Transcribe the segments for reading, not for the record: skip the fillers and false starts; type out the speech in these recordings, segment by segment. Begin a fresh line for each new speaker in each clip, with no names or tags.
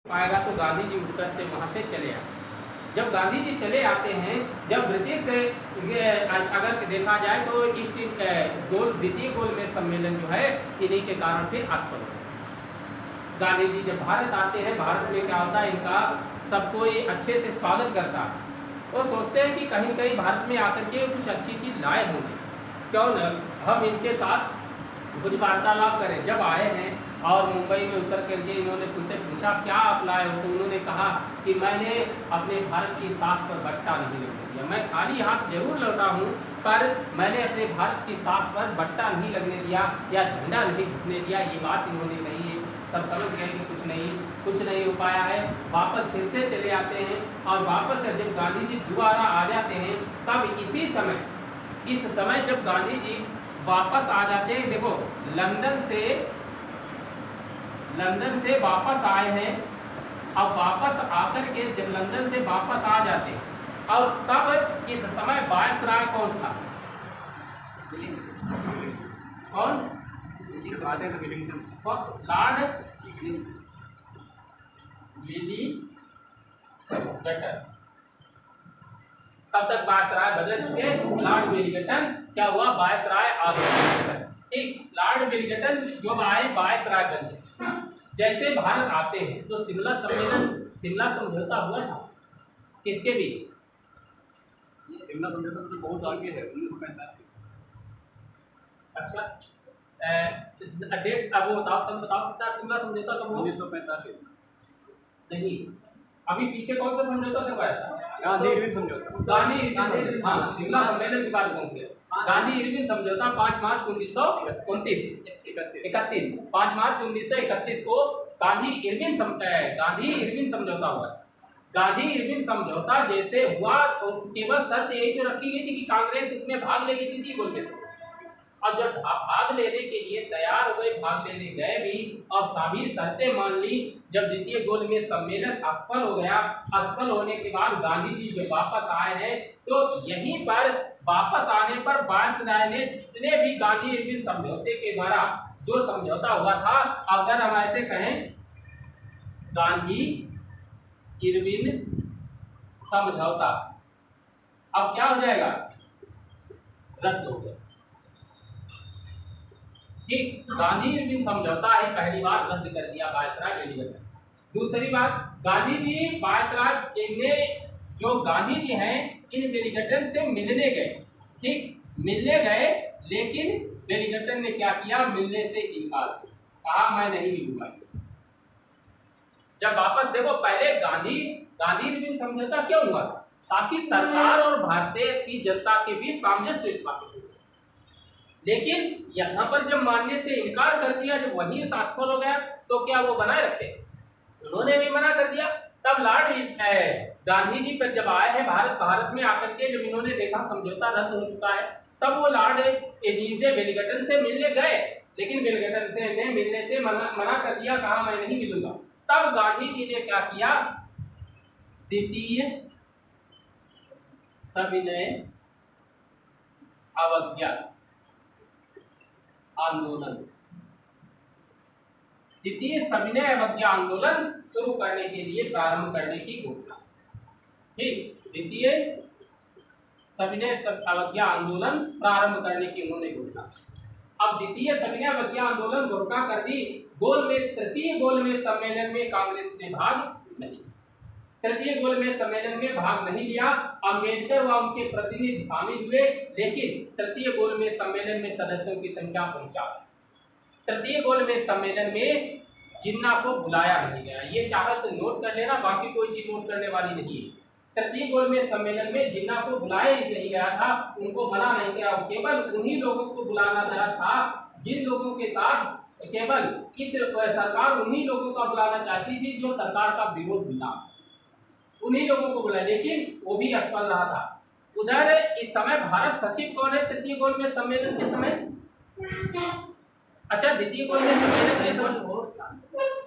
पाएगा तो गांधी जी उठकर से वहाँ से चले आए। जब गांधी जी चले आते हैं, जब ब्रिटिश अगर देखा जाए तो ईस्ट द्वितीय गोलमेज सम्मेलन जो है इन्हीं के कारण फिर असफल हो। गांधी जी जब भारत आते हैं, भारत में क्या होता है, इनका सबको ये अच्छे से स्वागत करता है। वो सोचते हैं कि कहीं कहीं भारत में आकर के कुछ अच्छी चीज़ लाए होंगे, क्यों न हम इनके साथ कुछ वार्तालाप करें। जब आए हैं और मुंबई में उतर करके इन्होंने मुझसे पूछा क्या आप लाए हो, तो उन्होंने कहा कि मैंने अपने भारत की साख पर बट्टा नहीं लगने दिया। मैं खाली हाथ जरूर लौटा हूँ, पर मैंने अपने भारत की साख पर बट्टा नहीं लगने दिया या झंडा नहीं घुटने दिया। ये बात इन्होंने कही है। तब समझ गए कि कुछ नहीं हो पाया है। वापस फिर से चले आते हैं और वापस जब गांधी जी दोबारा आ जाते हैं, तब इस समय जब गांधी जी वापस आ जाते हैं, देखो लंदन से वापस आए हैं। अब वापस आकर के जब लंदन से वापस आ जाते हैं, और तब इस समय वायसराय कौन था? कौन? Lord Willingdon. तब तक वायसराय बदल चुके। लॉर्ड विलिंगटन क्या हुआ? वायसराय आ गए। ठीक, लॉर्ड विलिंगटन जो आए वायसराय बन गए। जैसे भारत आते हैं तो शिमला समझौता हुआ था किसके बीच?
शिमला समझौता तो बहुत आगे है, 1945।
अच्छा, डेट अब वो बताओ, सन बताओ कितना शिमला समझौता कब हुआ?
1945।
नहीं, अभी पीछे कौन सा समझौता करवाया था?
गांधी इरविन समझौता।
हाँ, शिमला सम्मेलन की बात करूँगी। गांधी इरविन समझौता 5 मार्च 1931 5 मार्च 1931 को गांधी इरविन समझौता हुआ। गांधी इरविन समझौता जैसे हुआ तो केवल शर्त यही तो रखी गई थी कि कांग्रेस इसमें भाग लेगी द्वितीय गोलमेज में। और जब भाग लेने के लिए तैयार हो गए, भाग लेने गए भी और सभी शर्तें मान ली। जब द्वितीय गोलमेज सम्मेलन असफल हो गया, असफल होने के बाद गांधी जी जब वापस आए हैं, तो यहीं पर वापस आने पर वायसराय ने जितने भी गांधी इरविन समझौते के द्वारा जो समझौता हुआ था, अगर हम ऐसे कहें गांधी इरविन समझौता, अब क्या हो जाएगा? रद्द हो गया। ठीक, गांधी इरविन समझौता है पहली बार रद्द कर दिया वायसराय विलिंगटन। दूसरी बात, गांधी जी वायसराय ने जो गांधी जी हैं इन विलिंगटन से मिलने गए। ठीक, मिलने गए, लेकिन विलिंगटन ने क्या किया? मिलने से इनकार किया, कहा मैं नहीं मिलूंगा। जब वापस देखो, पहले गांधी इरविन समझौता क्यों हुआ? ताकि सरकार और भारतीय की जनता के बीच सामंजस्य स्थापित हो। लेकिन यहाँ पर जब मानने से इनकार कर दिया, जब वही असफल हो गया, तो क्या वो बनाए रखे? उन्होंने भी मना कर दिया। तब लॉर्ड गांधी जी पर जब आए हैं भारत में आकर के, जब इन्होंने देखा समझौता रद्द हो चुका है, तब वो लॉर्ड विलिंगटन से मिलने गए, लेकिन विलिंगटन ने मिलने से मना कर दिया, कहा मैं नहीं मिलूंगा। तब गांधी जी ने क्या किया? द्वितीय सविनय अवज्ञा आंदोलन, द्वितीय सविनय अवज्ञा आंदोलन शुरू करने के लिए प्रारंभ करने की घोषणा। ठीक, द्वितीय सविनय अवज्ञा आंदोलन प्रारंभ करने की उन्होंने घोषणा। अब द्वितीय सविनय अवज्ञा आंदोलन घोषणा कर दी। तृतीय गोलमेज सम्मेलन में कांग्रेस ने तृतीय गोलमेज सम्मेलन में भाग नहीं लिया। अम्बेडकर व उनके प्रतिनिधि शामिल हुए, लेकिन तृतीय गोलमेज सम्मेलन में सदस्यों की संख्या 49। तृतीय गोलमेज सम्मेलन में जिन्ना को बुलाया नहीं गया। ये चाहे तो नोट कर लेना, बाकी कोई चीज नोट करने वाली नहीं है। तृतीय गोलमेज सम्मेलन में जिन्ना को बुलाया ही नहीं गया था, उनको मना नहीं गया। केवल उन्हीं लोगों को बुलाना गया था जिन लोगों के साथ केवल सरकार उन्हीं लोगों का बुलाना चाहती थी जो सरकार का विरोध मिला, उन्हीं लोगों को बुलाया, लेकिन वो भी असफल रहा था। उधर इस समय भारत सचिव कौन है तृतीय गोलमेज सम्मेलन के समय? अच्छा, द्वितीय गोलमेज सम्मेलन के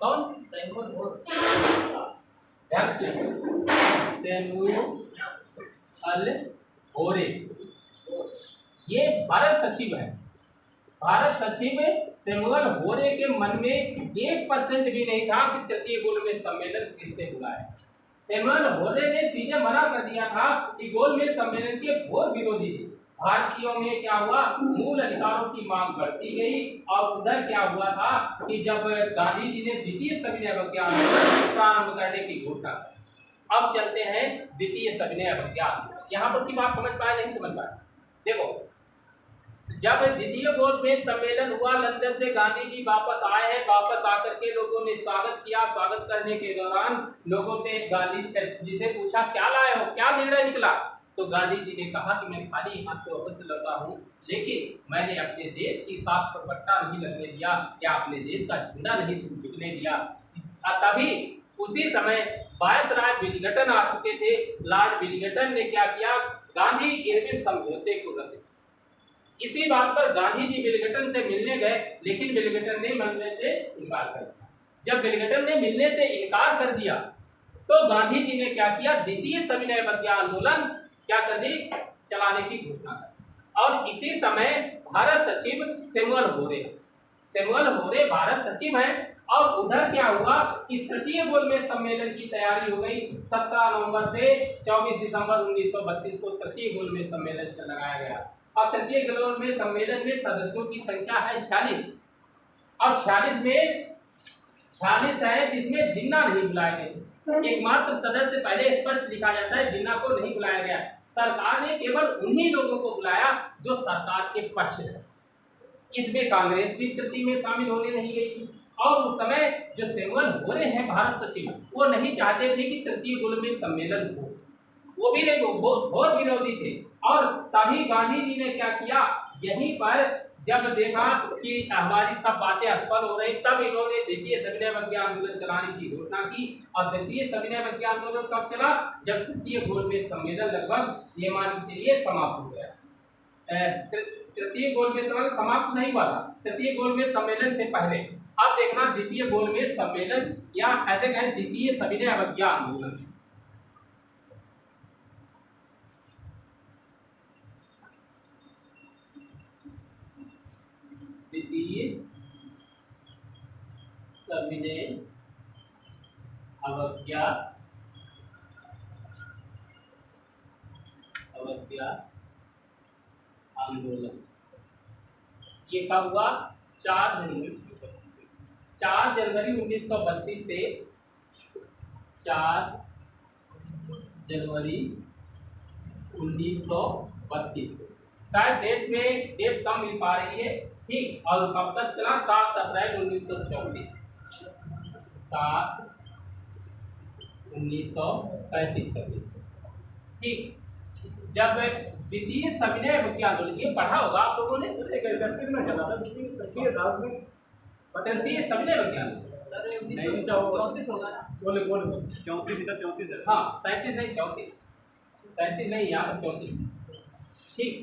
कौन? सैमुअल होरे, ये भारत सचिव है। भारत सचिव सैमुअल होरे के मन में 1% भी नहीं था कि तृतीय गोलमेज सम्मेलन किसने बुलाया। सैमुअल होरे ने सीधे मना कर दिया था कि गोलमेज सम्मेलन के घोर विरोधी थे। भारतीयों में क्या हुआ, मूल अधिकारों की मांग बढ़ती गई और उधर क्या हुआ था कि जब गांधी जी ने द्वितीय सविनय अवज्ञा आंदोलन प्रारंभ करने की घोषणा की। अब चलते हैं द्वितीय सविनय अवज्ञा। यहाँ पर की बात समझ पाए नहीं समझ पाए? देखो, जब द्वितीय गोलमेज सम्मेलन हुआ, लंदन से गांधी जी वापस आए हैं। वापस आकर के लोगों ने स्वागत किया। स्वागत करने के दौरान लोगों ने गांधी जी से पूछा क्या लाए हो, क्या निर्णय निकला? तो गांधी जी ने कहा कि मैं खाली हाथ तो अवश्य लौटा हूँ, लेकिन मैंने अपने देश की साख पर पट्टा नहीं लगने दिया या अपने देश का झंडा नहीं झुकने दिया। तभी उसी समय वायसराय विलिंगटन आ चुके थे। लॉर्ड विलिंगटन ने क्या किया, गांधी इरविन समझौते को रद्द। इसी बात पर गांधी जी विलिंगटन से मिलने गए, लेकिन विलिंगटन ने मिलने से इनकार कर दिया। जब विलिंगटन ने मिलने से इनकार कर दिया तो गांधी जी ने क्या किया, द्वितीय सविनय अवज्ञा आंदोलन क्या कर दी, चलाने की घोषणा कर। और इसी समय भारत सचिव सैमुअल होरे भारत सचिव हैं। और उधर क्या हुआ कि तृतीय गोलमेज सम्मेलन की तैयारी हो गई। 17 नवंबर से 24 दिसंबर 1932 को तृतीय गोलमेज सम्मेलन लगाया गया। और तृतीय गोलमेज सम्मेलन में सदस्यों की संख्या है 46 और 46 में 46 है जिसमें जिन्ना नहीं बुलाए गए। एकमात्र सदस्य पहले स्पष्ट लिखा जाता है, जिन्ना को नहीं बुलाया गया। सरकार ने केवल उन्हीं लोगों को बुलाया जो सरकार के पक्ष में। इसमें कांग्रेस भी तृतीय में शामिल होने नहीं गई थी। और उस समय जो सैमुअल होरे हैं भारत सचिव, वो नहीं चाहते थे कि तृतीय गोलमेज सम्मेलन हो, वो भी बहुत विरोधी थे। और तभी गांधी जी ने क्या किया, यहीं पर जब देखा कि हमारी सब बातें असफल हो रही, तब इन्होंने द्वितीय सविनय अवज्ञा आंदोलन चलाने की घोषणा की। और द्वितीय सविनय अवज्ञा आंदोलन कब चला, जब तृतीय गोलमेज सम्मेलन लगभग ये मान के लिए समाप्त हो गया। तृतीय गोलमेज सम्मेलन समाप्त नहीं हुआ था, तृतीय गोलमेज सम्मेलन से पहले। अब देखना द्वितीय गोलमेज सम्मेलन या ऐसे कहें द्वितीय सविनय अवज्ञा आंदोलन। द्वितीय सविनय अवज्ञा आंदोलन ये कब हुआ, 4 जनवरी 1932 से 4 जनवरी 1932 से। शायद डेट कम मिल पा रही है, ठीक। और कब तक चला, 7 अप्रैल 1934, 7 1937 तक, ठीक। जब द्वितीय सविनय अवज्ञा आंदोलन, ये पढ़ा होगा आप लोगों ने, तृतीय सविनय अवज्ञा
नहीं 34 होगा ना, बोले 34
हाँ 37 नहीं 34, 37 नहीं यार 34, ठीक।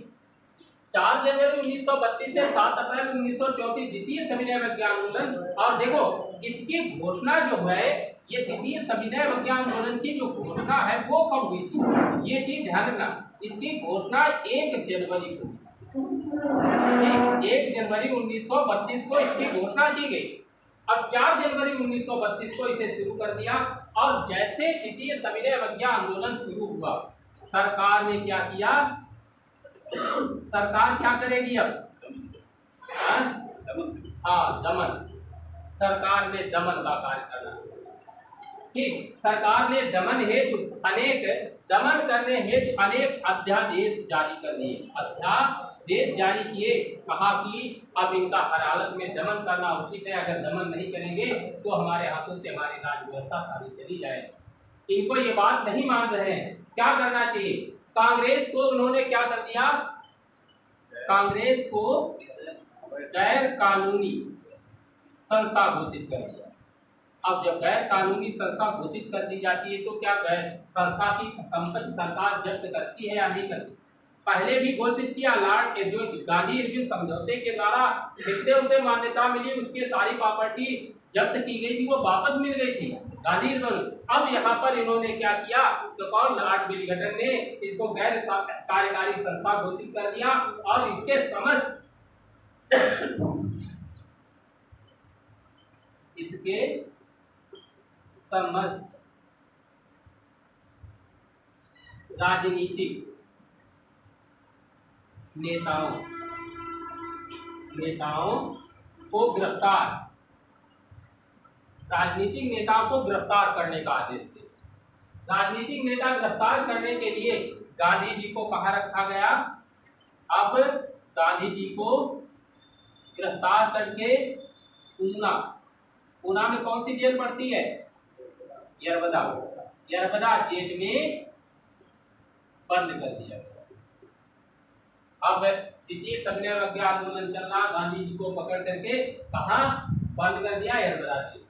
4 जनवरी 1932 से 7 अप्रैल 1934 द्वितीय सविनय अवज्ञा आंदोलन। और देखो इसकी घोषणा जो है, ये द्वितीय सविनय अवज्ञा आंदोलन की जो घोषणा है वो कब हुई थी, ये चीज ध्यान रखना। इसकी घोषणा 1 जनवरी को, 1 जनवरी 1932 को इसकी घोषणा की गई। अब 4 जनवरी 1932 को इसे शुरू कर दिया। और जैसे द्वितीय सविनय अवज्ञा आंदोलन शुरू हुआ, सरकार ने क्या किया, सरकार क्या करेगी अब, हाँ दमन, सरकार ने दमन का कार्य करना, ठीक। सरकार ने दमन करने हेतु अनेक अध्यादेश जारी कर दिए, अध्यादेश जारी किए। कहा कि अब इनका हर हालत में दमन करना उचित है, अगर दमन नहीं करेंगे तो हमारे हाथों से हमारी राज व्यवस्था सारी चली जाए। इनको ये बात नहीं मान रहे हैं, क्या करना चाहिए। कांग्रेस को उन्होंने क्या कर दिया, कांग्रेस को गैर कानूनी संस्था घोषित कर दिया। अब जब गैर कानूनी संस्था घोषित कर दी जाती है तो क्या गैर संस्था की संपत्ति सरकार जब्त करती है या नहीं करती। पहले भी घोषित किया, लॉर्ड गांधी इरविन समझौते के द्वारा फिर से उसे मान्यता मिली, उसकी सारी प्रॉपर्टी जब्त की गई थी, वो वापस मिल गई थी गांधी इरविन। अब यहाँ पर इन्होंने क्या किया, तो कौन, लॉर्ड विलिंगटन ने इसको गैर कार्यकारी संस्था घोषित कर दिया और इसके समस्त इसके समस्त राजनीतिक नेताओं को गिरफ्तार राजनीतिक नेताओं को गिरफ्तार करने का आदेश दे। राजनीतिक नेता गिरफ्तार करने के लिए गांधी जी को कहाँ रखा गया? अब गांधी जी को गिरफ्तार करके पूना में कौन सी जेल पड़ती है? यरबदा जेल में बंद कर दिया गया। अब द्वितीय सविनय अवज्ञा आंदोलन चल रहा, गांधी जी को पकड़ करके कहाँ बंद कर दिया? यरबदा जेल।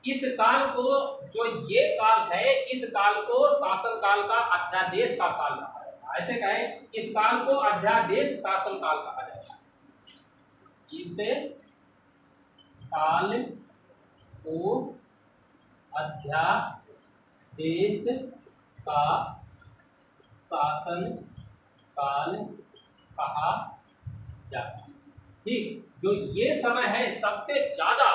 इस काल को, जो ये काल है, इस काल को शासन काल का अध्यादेश का काल कहा जाता है। ऐसे कहें, इस काल को अध्यादेश शासन काल कहा जाता है। इस काल को अध्यादेश का शासन काल कहा जाता है। ठीक, जो ये समय है सबसे ज्यादा,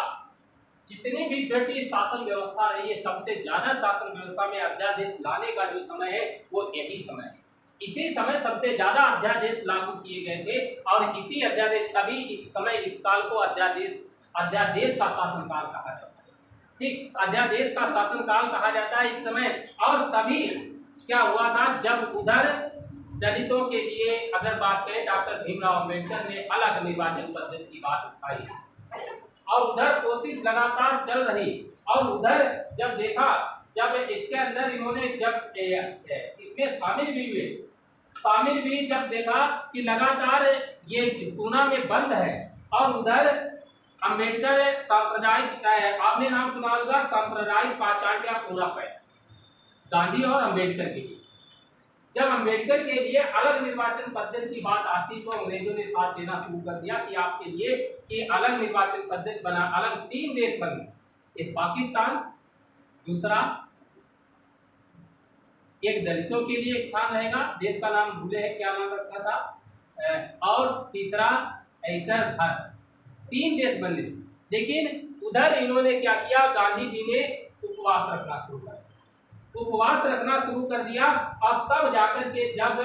जितनी भी ब्रिटिश शासन व्यवस्था रही है, सबसे ज्यादा शासन व्यवस्था में अध्यादेश लाने का जो समय है वो यही समय है। इसी समय सबसे ज्यादा अध्यादेश लागू किए गए थे और इसी अध्यादेश, तभी इस समय इस काल को अध्यादेश का शासन काल कहा जाता है। ठीक, अध्यादेश का शासन काल कहा जाता है इस समय। और तभी क्या हुआ था, जब उधर दलितों के लिए अगर बात करें, डॉक्टर भीमराव अंबेडकर ने अलग निर्वाचन पद्धति की बात उठाई और उधर कोशिश लगातार चल रही। और उधर जब देखा, जब इसके अंदर इन्होंने जब इसमें शामिल भी जब देखा कि लगातार ये पूना में बंद है और उधर अंबेडकर सांप्रदायिक, आपने नाम सुना होगा सांप्रदायिक पाचार्य या पूना पे गांधी और अंबेडकर के लिए। जब अंबेडकर के लिए अलग निर्वाचन पद्धति की बात आती तो अंग्रेजों ने साथ देना शुरू कर दिया कि आपके लिए कि अलग निर्वाचन पद्धति बना, अलग 3 देश बने, एक पाकिस्तान, दूसरा एक दलितों के लिए स्थान रहेगा, देश का नाम भूले है क्या नाम रखा था, और तीसरा ऐसा भारत। 3 देश बने। लेकिन उधर इन्होंने क्या किया, गांधी जी ने उपवास रखना शुरू कर दिया। और तब जाकर के जब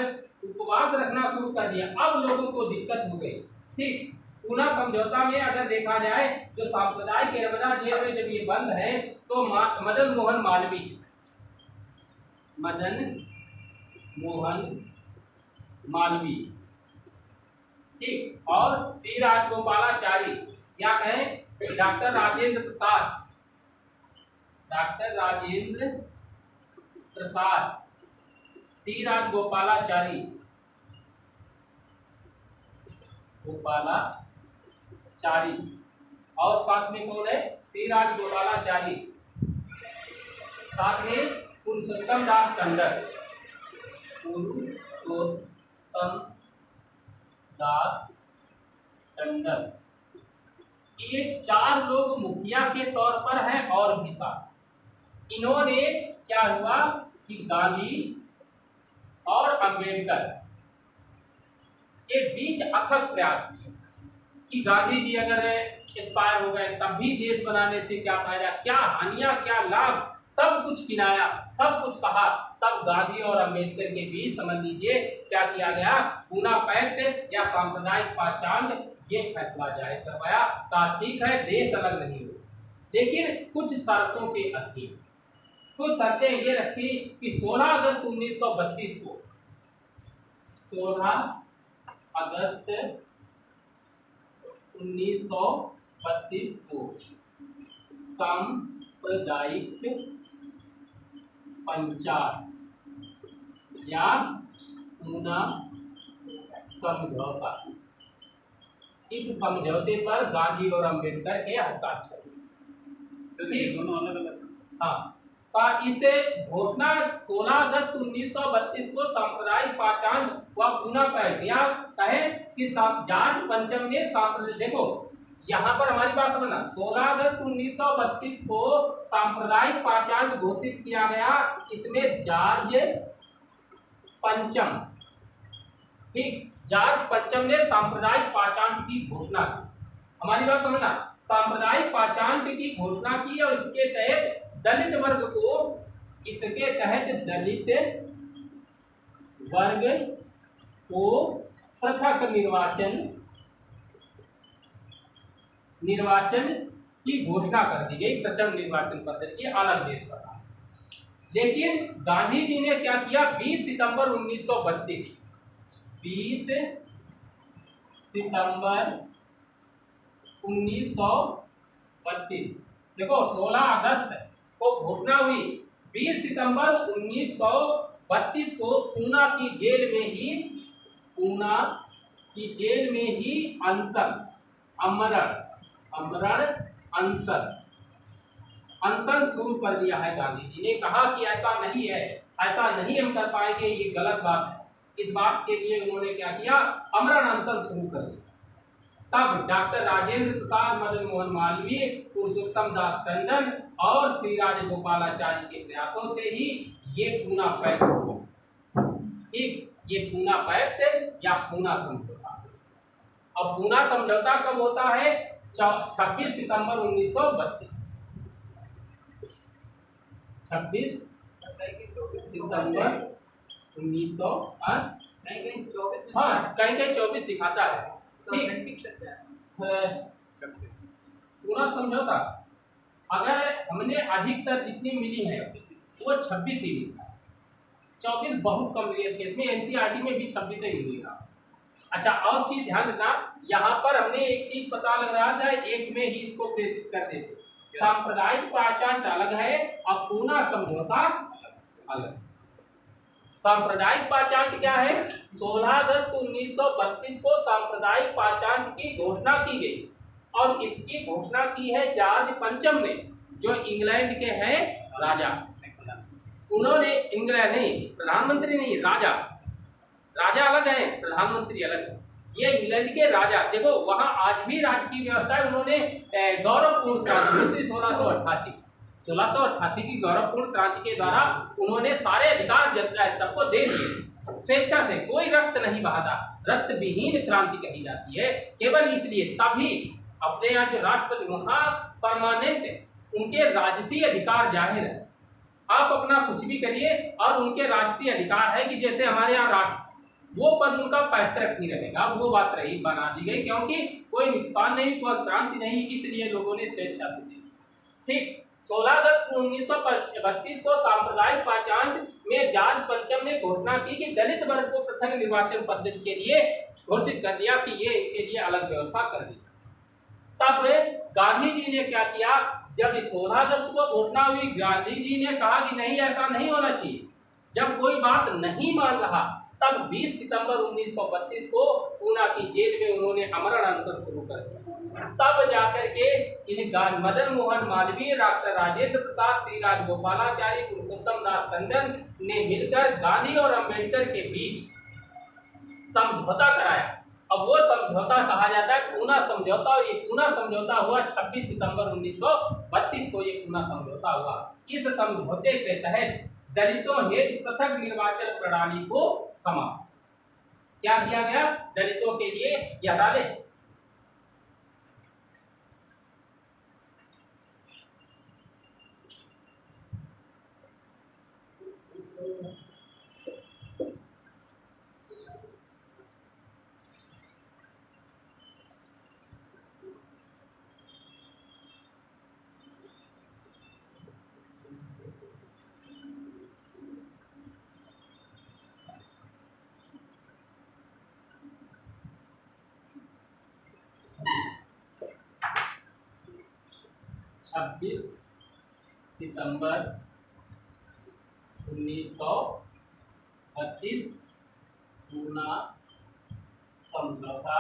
उपवास रखना शुरू कर दिया, अब लोगों को दिक्कत हो गई। ठीक, पूना समझौता में अगर देखा जाए, जो सांप्रदायिक यरबदा जेल में जब ये बंद है तो मदन मोहन मालवीय, ठीक, और सी राजगोपालाचारी या कहें डॉक्टर राजेंद्र प्रसाद, सी राजगोपालाचारी और साथ में कौन है? सी राजगोपालाचारी, साथ में पुरुषोत्तम दास टंडन। ये 4 लोग मुखिया के तौर पर हैं और भी साथ। इन्होंने क्या हुआ कि गांधी और अंबेडकर के बीच अथक प्रयास किए कि गांधी जी अगर एक्सपायर हो गए तब भी देश बनाने से क्या फायदा, क्या हानियां, क्या लाभ, सब कुछ गिनाया, सब कुछ कहा। तब गांधी और अंबेडकर के बीच समझ लीजिए क्या किया गया, पूना पैक्ट या सांप्रदायिक पहचान, ये फैसला जारी करवाया। कहा ठीक है, देश अलग नहीं हो, लेकिन कुछ शर्तों के अधीन। कुछ शर्तें ये रखी कि 16 अगस्त 1932 को, 16 अगस्त 1932 को सांप्रदायिक पंचायत या पूना समझौता, इस समझौते पर गांधी और अंबेडकर के हस्ताक्षर, दोनों अलग अलग। हाँ, इसे घोषणा 16 अगस्त 1932 को सांप्रदायिक पहचान व पूना पैक्ट या कहे कि जाट पंचम ने सांप्रदायिक, देखो यहाँ पर हमारी बात समझना, 16 अगस्त 1932 को सांप्रदायिक पहचान घोषित किया गया। इसमें जॉर्ज पंचम, ठीक, जॉर्ज पंचम ने सांप्रदायिक पाचांट की घोषणा की। हमारी बात समझना, सांप्रदायिक पाचांट की घोषणा की और इसके तहत दलित वर्ग को पृथक निर्वाचन की घोषणा कर दी गई, प्रचंड निर्वाचन पद्धति की अलग देश बना। लेकिन गांधी जी ने क्या किया, 20 सितंबर 1932 देखो 16 अगस्त को घोषणा हुई, 20 सितंबर 1932 को पूना की जेल में ही अनशन शुरू कर दिया है। गांधी जी ने कहा कि ऐसा नहीं है, ऐसा नहीं हम कर पाएंगे, ये गलत बात है। इस बात के लिए उन्होंने क्या किया, अमरण अनशन शुरू कर दिया। तब डॉक्टर राजेंद्र प्रसाद, मदन मोहन मालवीय, पुरुषोत्तम दास टंडन और श्री राजगोपालाचारी के प्रयासों से ही ये पूना पैक्ट हुआ। ठीक, ये पूना पैक्ट या पूना समझौता। अब पूना समझौता कब होता है, 26 सितंबर 1932। 26 सितंबर 1900, हाँ कहीं 24 दिखाता है। पूरा समझौता अगर हमने अधिकतर जितनी मिली है वो 26 ही मिली है, 24 बहुत कम मिली है। इसमें एनसीईआरटी में भी 26 ही मिली था। अच्छा, और चीज ध्यान रखना, यहाँ पर हमने एक चीज पता लग रहा था, एक में ही इसको प्रेषित कर देते। सांप्रदायिक पाचांट अलग है और पूना समझौता अलग। सांप्रदायिक पाचांट क्या है, 16 अगस्त 1932 को सांप्रदायिक पाचांट की घोषणा की गई और इसकी घोषणा की है जॉर्ज पंचम ने, जो इंग्लैंड के हैं राजा। उन्होंने, इंग्लैंड नहीं, प्रधानमंत्री नहीं, राजा अलग है, प्रधानमंत्री अलग है। ये इंग्लैंड के राजा, देखो वहां आज भी राजकीय व्यवस्था है। उन्होंने गौरवपूर्ण क्रांति 1688 की गौरवपूर्ण क्रांति के द्वारा उन्होंने सारे अधिकार जनता सबको दे दिए स्वेच्छा से, कोई रक्त नहीं बहाता। रक्त विहीन क्रांति कही जाती है केवल इसलिए। तभी अपने यहाँ जो राष्ट्रपति वहां परमानेंट उनके राजसी अधिकार जाहिर है, आप अपना कुछ भी करिए और उनके राजसी अधिकार है कि जैसे हमारे यहाँ राष्ट्र, वो पद उनका पैतृक ही रहेगा। वो बात रही बना दी गई क्योंकि कोई नुकसान नहीं, कोई क्रांति नहीं, इसलिए लोगों ने स्वेच्छा से दी। ठीक, 16 अगस्त 1932 को सांप्रदायिक पाचांट में जॉर्ज पंचम ने घोषणा की कि दलित वर्ग को पृथक निर्वाचन पद्धति के लिए घोषित कर दिया कि ये इनके लिए अलग व्यवस्था कर दी। तब गांधी जी ने क्या किया, जब 16 अगस्त को घोषणा हुई, गांधी जी ने कहा कि नहीं, ऐसा नहीं होना चाहिए। जब कोई बात नहीं मान रहा, तब 20 सितंबर 1932 को पूना की जेल में उन्होंने अमरण अनशन शुरू कर दिया। तब जाकर के इन मदन मोहन मालवीय, डॉक्टर राजेंद्र प्रसाद, श्री राजगोपालाचारी, पुरुषोत्तम दास टंडन ने मिलकर गांधी और अंबेडकर के बीच समझौता कराया। अब वो समझौता कहा जाता है पूना समझौता, और ये पूना समझौता हुआ 26 सितंबर 1932 को ये पूना समझौता हुआ। इस समझौते के तहत दलितों हेतु पृथक निर्वाचन प्रणाली को समाप्त क्या किया गया, दलितों के लिए यह डाले। छब्बीस सितंबर 1932 पूना समझौता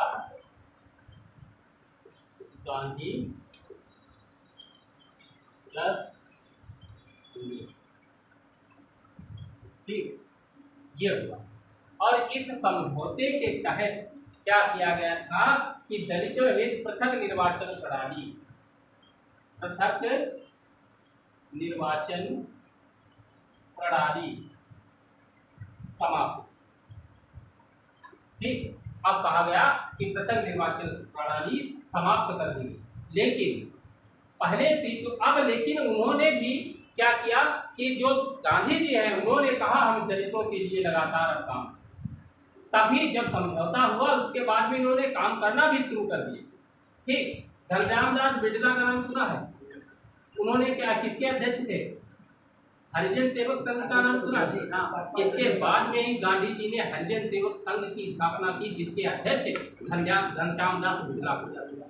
गांधी प्लस ठीक, ये हुआ। और इस समझौते के तहत क्या किया गया था कि दलितों हेतु पृथक निर्वाचन प्रणाली, पृथक निर्वाचन प्रणाली समाप्त। ठीक, अब कहा गया कि पृथक निर्वाचन प्रणाली समाप्त कर दी, लेकिन पहले लेकिन उन्होंने भी क्या किया कि जो गांधी जी हैं उन्होंने कहा हम दलितों के लिए लगातार काम, तभी जब समझौता हुआ उसके बाद में इन्होंने काम करना भी शुरू कर दिया। ठीक, घनश्याम दास बिड़ला का नाम सुना है? उन्होंने क्या किसके अध्यक्ष थे? हरिजन सेवक संघ का नाम सुना है? इसके बाद में ही गांधी जी ने हरिजन सेवक संघ की स्थापना की, जिसके अध्यक्ष घनश्याम दास बिड़ला को दिया।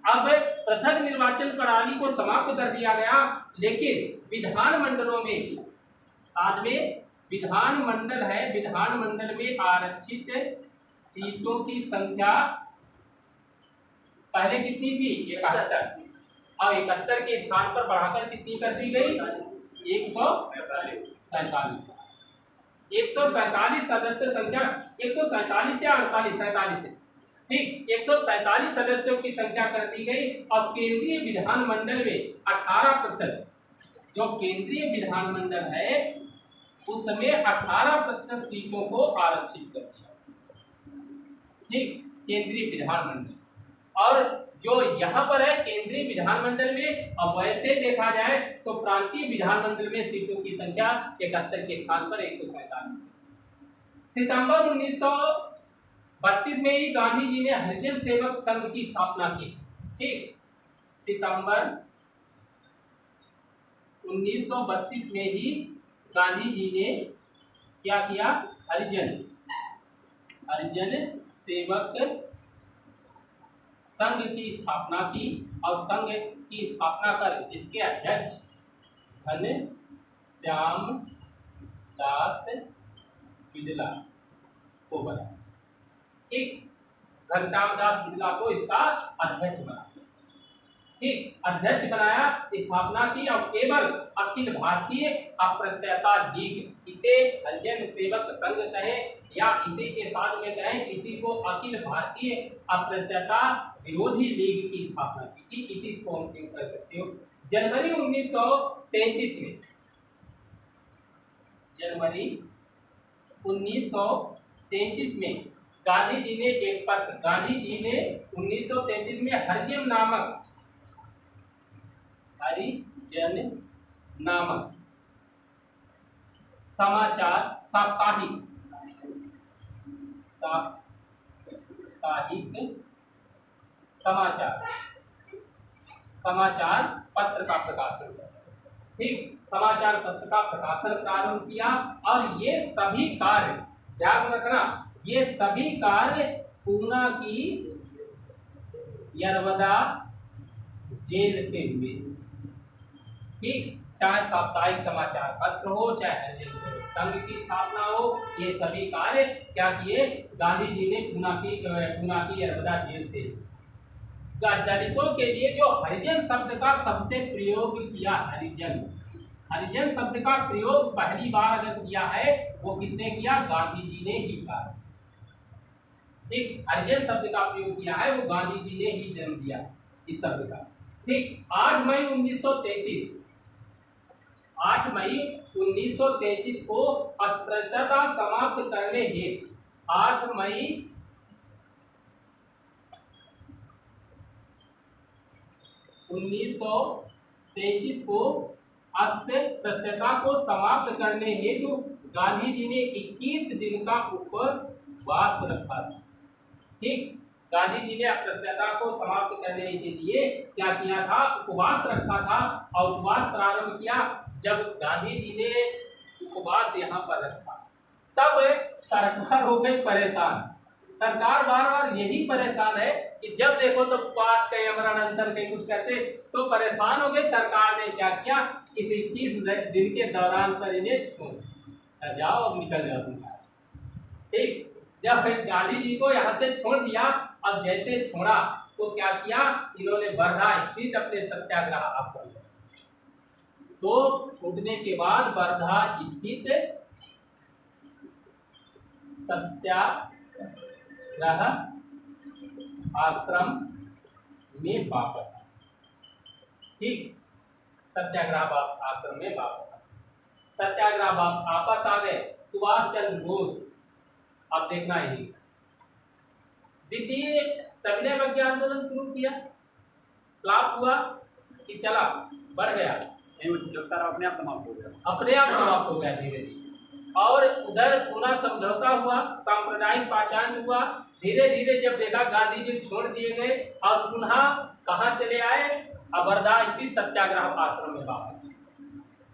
अब पृथक निर्वाचन प्रणाली को समाप्त कर दिया गया, लेकिन विधान मंडलों में साथ में विधान मंडल है, विधान मंडल में आरक्षित सीटों की संख्या पहले कितनी थी? 71, और 71 के स्थान पर बढ़ाकर कितनी कर दी गई? 147। 147 सदस्य संख्या, 147 या 47 है, ठीक, 147 सदस्यों की संख्या कर दी गई। और केंद्रीय विधानमंडल में 18%, जो केंद्रीय विधानमंडल है उसमें 18% सीटों को आरक्षित कर दिया, ठीक, केंद्रीय विधानमंडल। और जो यहाँ पर है केंद्रीय विधानमंडल में, अब वैसे देखा जाए तो प्रांतीय विधानमंडल में सीटों की संख्या 71 के स्थान पर 147। सितंबर 1932 में ही गांधी जी ने हरिजन सेवक संघ की स्थापना की, ठीक, सितंबर 1932 में ही गांधी जी ने क्या किया? हरिजन सेवक संघ की स्थापना की, और संघ की स्थापना कर जिसके अध्यक्ष घनश्याम दास बिड़ला को बनाया, ठीक, घनश्याम दास बिड़ला को इसका अध्यक्ष बनाया, ठीक, अध्यक्ष बनाया, स्थापना की। और केवल अखिल भारतीय अप्रत्ययता लीग, इसे हरिजन सेवक संघ कहे या इसी के साथ में कहें, इसी को अखिल भारतीय अप्रत्ययता विरोधी लीग की स्थापना की थी, इसी को हम कर सकते हो। जनवरी 1933 में, जनवरी 1933 में गांधी जी ने एक पत्र, गांधी जी ने 1933 में हरिजन नामक समाचार साप्ताहिक समाचार पत्र का प्रकाशन, ठीक, समाचार पत्र का प्रकाशन प्रारंभ किया। और ये सभी कार्य, ध्यान रखना, ये सभी कार्य पूना की यरवदा जेल से हुए, ठीक, चाहे साप्ताहिक समाचार पत्र हो, चाहे हरिजन सेवक संघ की स्थापना हो, ये सभी कार्य क्या किए? गांधी जी ने पूना की यरवदा जेल से। दलितों के लिए जो हरिजन शब्द का सबसे प्रयोग किया, हरिजन शब्द का प्रयोग पहली बार अगर किया है वो किसने किया? गांधी जी ने ही किया, ठीक, हरिजन शब्द का प्रयोग किया है वो गांधी जी ने ही जन्म दिया इस शब्द का, ठीक। 8 मई 1933 को अस्पृश्यता समाप्त करने हेतु 8 मई 1933 को अस्पृश्यता को समाप्त करने हेतु गांधी जी ने 21 दिन का उपवास रखा था, ठीक। गांधी जी ने अस्पृश्यता को समाप्त करने के लिए क्या किया था? उपवास रखा था। और उपवास प्रारंभ किया जब गांधी जी ने उपवास यहाँ पर रखा, तब सरकार हो गई परेशान। सरकार बार बार यही परेशान है कि जब देखो तो उपवास कहीं अमरण अनशन कहीं कुछ करते, तो परेशान हो गई। सरकार ने क्या किया? इस 21 दिन के दौरान पर इन्हें छोड़ जाओ, अब निकल जाओ तुम, ठीक। जब गांधी जी को यहाँ से छोड़ दिया, अब जैसे छोड़ा तो क्या किया इन्होंने? वर्धा स्थित अपने सत्याग्रह आश्रम, तो छूटने के बाद वर्धा स्थित सत्याग्रह आश्रम में वापस आए, ठीक। सत्याग्रह आश्रम में वापस आए, सत्याग्रह वापस आ गए। सुभाष चंद्र बोस, अब देखना ही द्वितीय सविनय अवज्ञा आंदोलन शुरू किया, फ्लॉप हुआ कि चला, बढ़ गया,
नहीं वो चलता रहा, अपने आप समाप्त हो गया।
अपने आप समाप्त हो गया धीरे धीरे। और उधर पुनः समझौता हुआ, सांप्रदायिक पाषाण हुआ, धीरे धीरे जब देखा गांधी जी छोड़ दिए गए और पुनः कहाँ चले आए, अबरदा स्थित सत्याग्रह आश्रम में वापस।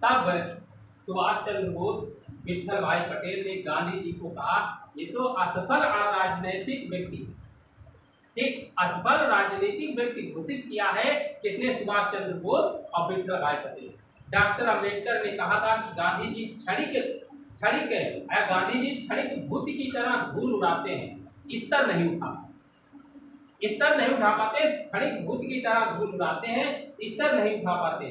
तब सुभाष चंद्र बोस, विठल भाई पटेल ने गांधी जी को कहा, ये तो असफल राजनीतिक व्यक्ति, ठीक असफल राजनीतिक व्यक्ति घोषित किया है किसने, सुभाष चंद्र बोस और विठल भाई पटेल। डॉक्टर अम्बेडकर ने कहा था कि गांधी जी क्षणिक गांधी जी क्षणिक भूत की तरह धूल उड़ाते हैं, स्तर नहीं उठा पाते, क्षणिक भूत की तरह धूल उड़ाते हैं, स्तर नहीं उठा पाते।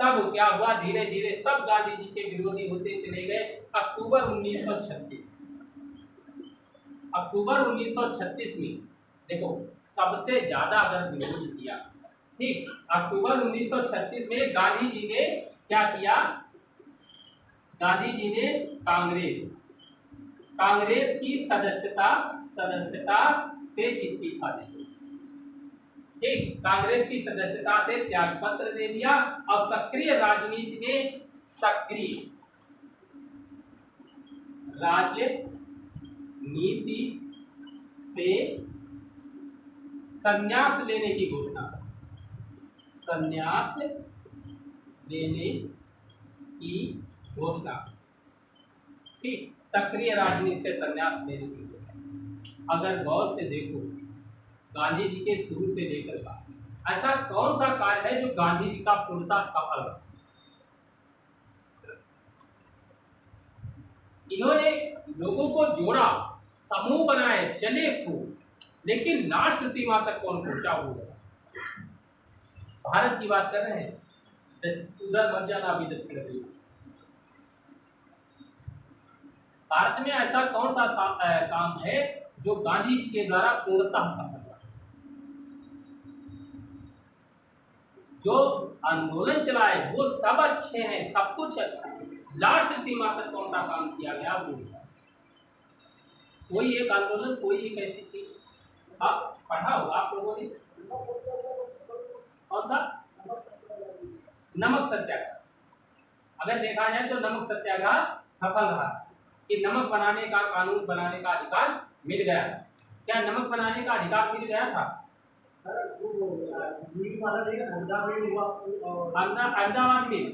तब क्या हुआ, धीरे धीरे सब गांधी जी के विरोधी होते चले गए। अक्टूबर 1936 में देखो सबसे ज्यादा अगर विरोध किया, ठीक, अक्टूबर 1936 में गांधी जी ने क्या किया, गांधी जी ने कांग्रेस की सदस्यता से इस्तीफा दे दिया, ठीक, कांग्रेस की सदस्यता से त्यागपत्र दे दिया और सक्रिय राजनीति से संन्यास लेने की घोषणा, ठीक, सक्रिय राजनीति से संन्यास लेने की घोषणा। अगर गौर से देखो गांधी जी के शुरू से लेकर का ऐसा कौन सा कार्य है जो गांधी जी का पूर्णतः सफल रहा। इन्होंने लोगों को जोड़ा, समूह बनाए, चले खूब, लेकिन लास्ट सीमा तक कौन पहुंचा हुआ। भारत की बात कर रहे हैं, उधर मत जाना अभी दक्षिण अफ्रीका। भारत में ऐसा कौन सा काम है जो गांधी जी के द्वारा पूर्णतः सफल रहा। जो आंदोलन चलाए वो सब अच्छे हैं, सब कुछ अच्छा है, लास्ट सीमा तक कौन सा काम किया गया वो कोई एक आंदोलन, कोई एक ऐसी चीज आप पढ़ा होगा आप लोगों ने, कौन सा, नमक सत्याग्रह। अगर देखा जाए तो नमक सत्याग्रह सफल रहा कि नमक बनाने का, कानून बनाने का अधिकार मिल गया। क्या नमक बनाने का अधिकार मिल गया था? अहमदाबाद मिल,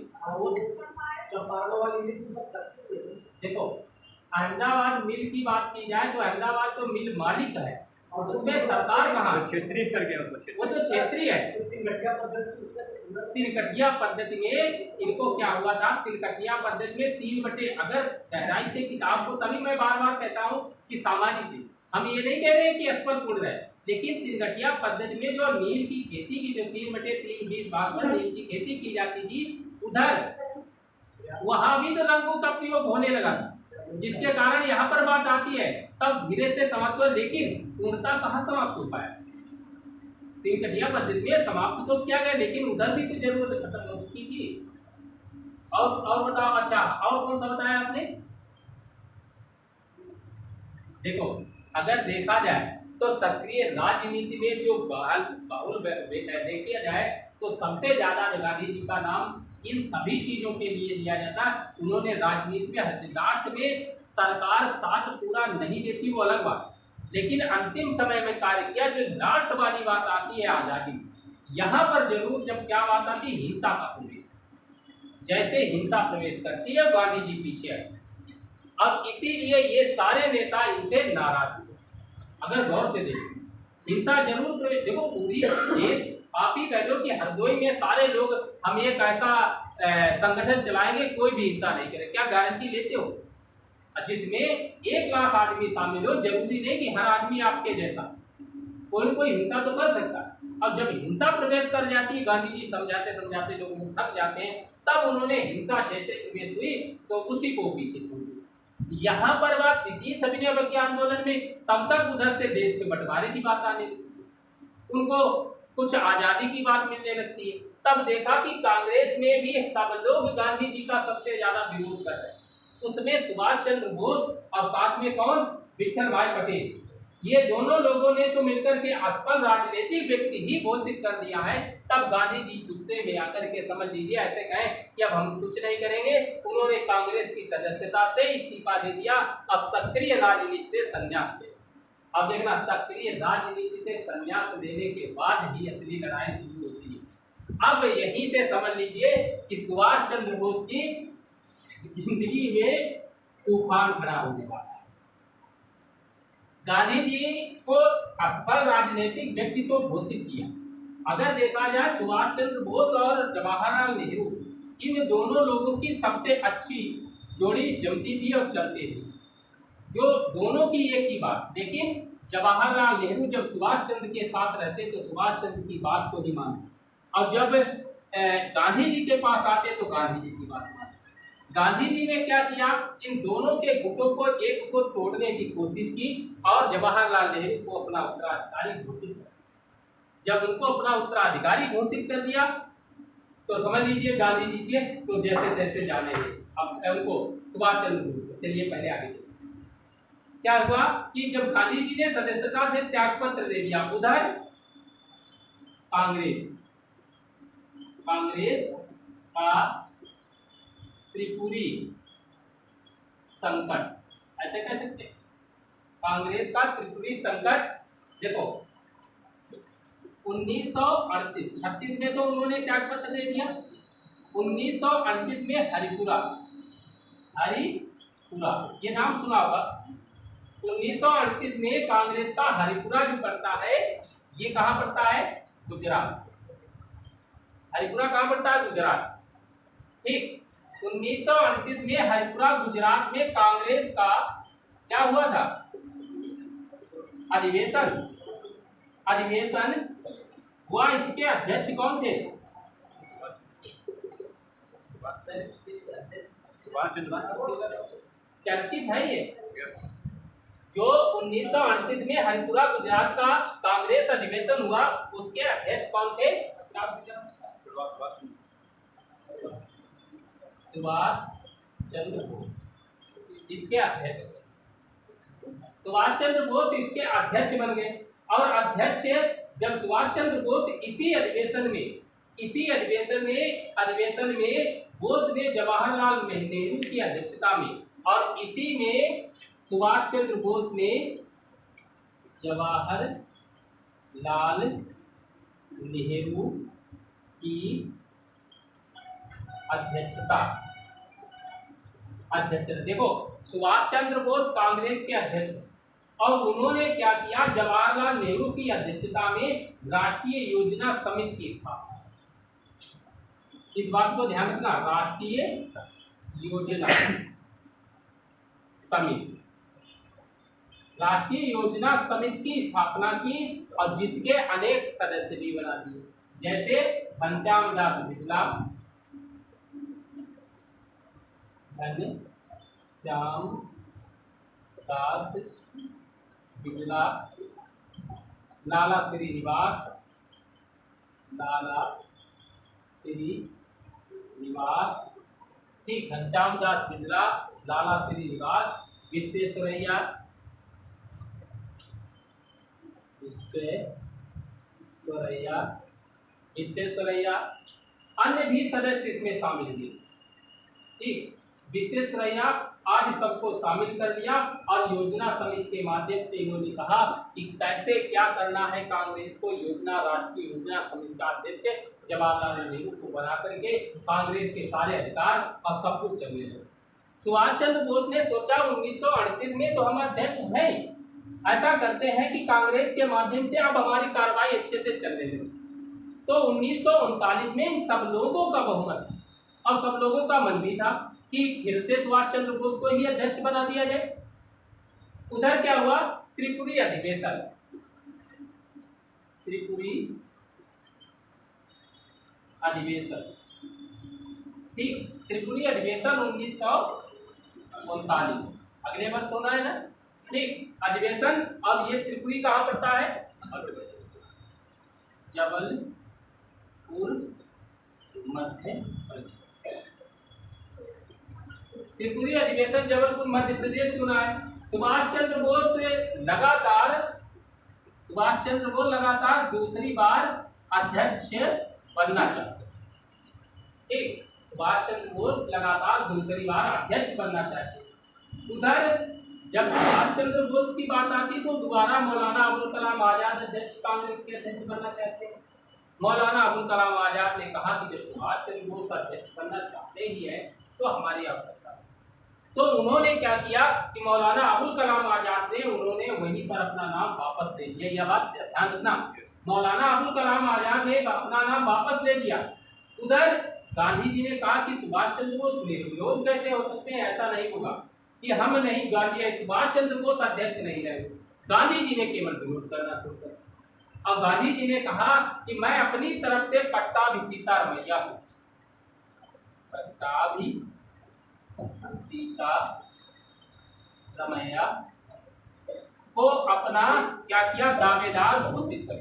देखो अहमदाबाद मिल की बात की जाए तो अहमदाबाद तो मिल मालिक है और उसमें सरकार कहाँ,
क्षेत्रीय स्तर के,
वो तो क्षेत्रीय है। तिलकटिया पद्धति में इनको क्या हुआ था, तिलकटिया पद्धति में 3 अगर गहराई से किताब को, तभी मैं बार बार कहता हूँ कि सामाजिक थी, हम ये नहीं कह रहे कि अस्पष्ट है, लेकिन तिलकटिया पद्धति में जो नील की खेती की, जो 3/3 भाग पर नील की खेती की जाती थी, उधर वहां भी तो रंगों का प्रयोग होने लगा, जिसके कारण यहाँ पर बात आती है तब धीरे से समाप्त हुआ, लेकिन पूर्णता कहाँ समाप्त हो पाया। तिलकटिया पद्धति में समाप्त तो किया गया, लेकिन उधर भी तो जरूरत खत्म हो चुकी थी। और बताओ, अच्छा और कौन सा बताया आपने? देखो अगर देखा जाए तो सक्रिय राजनीति में जो बाहुल देखा जाए तो सबसे ज्यादा गांधी जी का नाम इन सभी चीजों के लिए लिया जाता है। उन्होंने राजनीति में लास्ट में सरकार साथ पूरा नहीं देती वो अलग बात, लेकिन अंतिम समय में कार्य किया। जो लास्ट वाली बात आती है आज़ादी, यहाँ पर जरूर जब क्या बात आती है, हिंसा का प्रवेश, जैसे हिंसा प्रवेश करती है गांधी जी पीछे आए, अब इसीलिए ये सारे नेता इनसे नाराज हुए। अगर गौर से देखें हिंसा जरूर प्रवेश, देखो पूरी देश आप ही कह दो कि हरदोई में सारे लोग हम एक ऐसा संगठन चलाएंगे कोई भी हिंसा नहीं करे, क्या गारंटी लेते हो? जिसमें 1 लाख आदमी शामिल हो, जरूरी नहीं कि हर आदमी आपके जैसा, कोई न कोई हिंसा तो कर सकता है। अब जब हिंसा प्रवेश कर जाती है, गांधी जी समझाते समझाते लोग थक जाते हैं, तब उन्होंने हिंसा जैसे प्रवेश हुई तो उसी को पीछे छोड़ दिया। यहाँ पर बात द्वितीय सविनय अवज्ञा आंदोलन में, तब तक उधर से देश के बंटवारे की बात आने लगी, उनको कुछ आज़ादी की बात मिलने लगती है। तब देखा कि कांग्रेस में भी सब लोग गांधी जी का सबसे ज्यादा विरोध कर रहे हैं, उसमें सुभाष चंद्र बोस और साथ में कौन, विठल भाई पटेल, ये दोनों लोगों ने तो मिलकर के असफल राजनीतिक व्यक्ति ही घोषित कर दिया है, तब गांधी जी गुस्से में आकर के समझ लीजिए ऐसे कहें कि अब हम कुछ नहीं करेंगे, उन्होंने कांग्रेस की सदस्यता से इस्तीफा दे दिया, अब सक्रिय राजनीति से संन्यास ले। अब देखना, सक्रिय राजनीति से संन्यास लेने के बाद ही असली लड़ाई शुरू होती है। अब यहीं से समझ लीजिए कि सुभाष चंद्र बोस की जिंदगी में तूफान खड़ा होने वाला है। गांधी जी को असफल राजनीतिक व्यक्तित्व घोषित किया। अगर देखा जाए सुभाष चंद्र बोस और जवाहरलाल नेहरू, इन दोनों लोगों की सबसे अच्छी जोड़ी जमती थी और चलती थी, जो दोनों की एक ही बात। लेकिन जवाहरलाल नेहरू जब सुभाष चंद्र के साथ रहते तो सुभाष चंद्र की बात को ही मानते, और जब गांधी जी के पास आते तो गांधी जी की बात मानते। गांधी जी ने क्या किया, इन दोनों के गुटों को एक को तोड़ने की कोशिश की और जवाहरलाल नेहरू को अपना उत्तराधिकारी घोषित कर। जब उनको अपना उत्तराधिकारी घोषित कर दिया तो समझ लीजिए गांधी जी के तो जैसे जैसे जाने अब उनको सुभाष चंद्र बोस को। चलिए पहले आगे क्या हुआ कि जब गांधी जी ने सदस्यता से त्याग पत्र दे दिया, उधर कांग्रेस का त्रिपुरी संकट, ऐसे कह सकते हैं, कांग्रेस का त्रिपुरी संकट। देखो 1938 में तो उन्होंने त्याग पत्र दे दिया, 1938 में हरिपुरा ये नाम सुना होगा। 1938 में कांग्रेस का हरिपुरा जो पड़ता है, ये कहाँ पड़ता है, गुजरात। हरिपुरा कहाँ पड़ता है, गुजरात। ठीक, 1938 में हरिपुरा गुजरात में कांग्रेस का क्या हुआ था, अधिवेशन हुआ। इसके अध्यक्ष कौन थे, चर्चित है ये, जो 1938 में हरिपुरा गुजरात का कांग्रेस अधिवेशन हुआ, उसके अध्यक्ष कौन थे, सुभाष चंद्र बोस। इसके अध्यक्ष सुभाष चंद्र बोस इसके अध्यक्ष बन गए। और अध्यक्ष जब सुभाष चंद्र बोस इसी अधिवेशन में बोस ने जवाहरलाल नेहरू की अध्यक्षता में, और इसी में सुभाष चंद्र बोस ने जवाहरलाल नेहरू की अध्यक्षता। देखो सुभाष चंद्र बोस कांग्रेस के अध्यक्ष, और उन्होंने क्या किया, जवाहरलाल नेहरू की अध्यक्षता में राष्ट्रीय योजना समिति की स्थापना। इस बात को ध्यान रखना, राष्ट्रीय योजना समिति, राष्ट्रीय योजना समिति की स्थापना की, और जिसके अनेक सदस्य भी बना दिए, जैसे घनश्याम दास बिरला, लाला श्रीनिवास, ठीक, घनश्याम दास बिरला, लाला श्रीनिवास, विश्वेश्वरैया, अन्य भी सदस्य इसमें शामिल थे। ठीक, विश्वेश्वरैया आज सबको शामिल कर लिया, और योजना समिति के माध्यम से इन्होंने कहा कि कैसे क्या करना है कांग्रेस को। राष्ट्रीय योजना समिति का अध्यक्ष जवाहरलाल नेहरू को बना करके कांग्रेस के सारे अधिकार और सब कुछ चलने लगे। सुभाष चंद्र बोस ने सोचा 1938 में तो हम अध्यक्ष हैं, ऐसा करते हैं कि कांग्रेस के माध्यम से अब हमारी कार्रवाई अच्छे से चलने लगी। तो 1939 में इन सब लोगों का बहुमत और सब लोगों का मन भी था कि फिर से सुभाष चंद्र बोस को ही अध्यक्ष बना दिया जाए। उधर क्या हुआ, त्रिपुरी अधिवेशन, ठीक, त्रिपुरी अधिवेशन 1939, अगले वर्ष होना है ना। ठीक, अधिवेशन, अब ये त्रिपुरी कहाँ पड़ता है, जबलपुर मध्य प्रदेश। त्रिपुरी अधिवेशन जबलपुर मध्य प्रदेश होना है। सुभाष चंद्र बोस लगातार सुभाष चंद्र बोस लगातार दूसरी बार अध्यक्ष बनना चाहते हैं। ठीक, सुभाष चंद्र बोस लगातार दूसरी बार अध्यक्ष बनना चाहते हैं। उधर जब सुभाष चंद्र बोस की बात आती तो दोबारा मौलाना अबुल कलाम आजाद अध्यक्ष कांग्रेस के अध्यक्ष बनना चाहते हैं। मौलाना अबुल कलाम आजाद ने कहा कि जब सुभाष चंद्र बोस अध्यक्ष बनना चाहते ही है तो हमारी आवश्यकता है। तो उन्होंने क्या किया कि मौलाना अबुल कलाम आजाद से उन्होंने वहीं पर अपना नाम वापस ले लिया। यह बात ध्यान रखना, मौलाना अबुल कलाम आजाद ने अपना नाम वापस ले लिया। उधर गांधी जी ने कहा कि सुभाष चंद्र बोस निर्विरोध कैसे हो सकते हैं, ऐसा नहीं होगा कि हम नहीं, गांधी सुभाष चंद्र बोस अध्यक्ष नहीं रहे। गांधी जी ने केवल विरोध करना शुरू कर। अब गांधी जी ने कहा कि मैं अपनी तरफ से पट्टाभिषिक्ता रमैया हूं, पट्टाभिषिक्ता रमैया को अपना क्या किया, दावेदार घोषित कर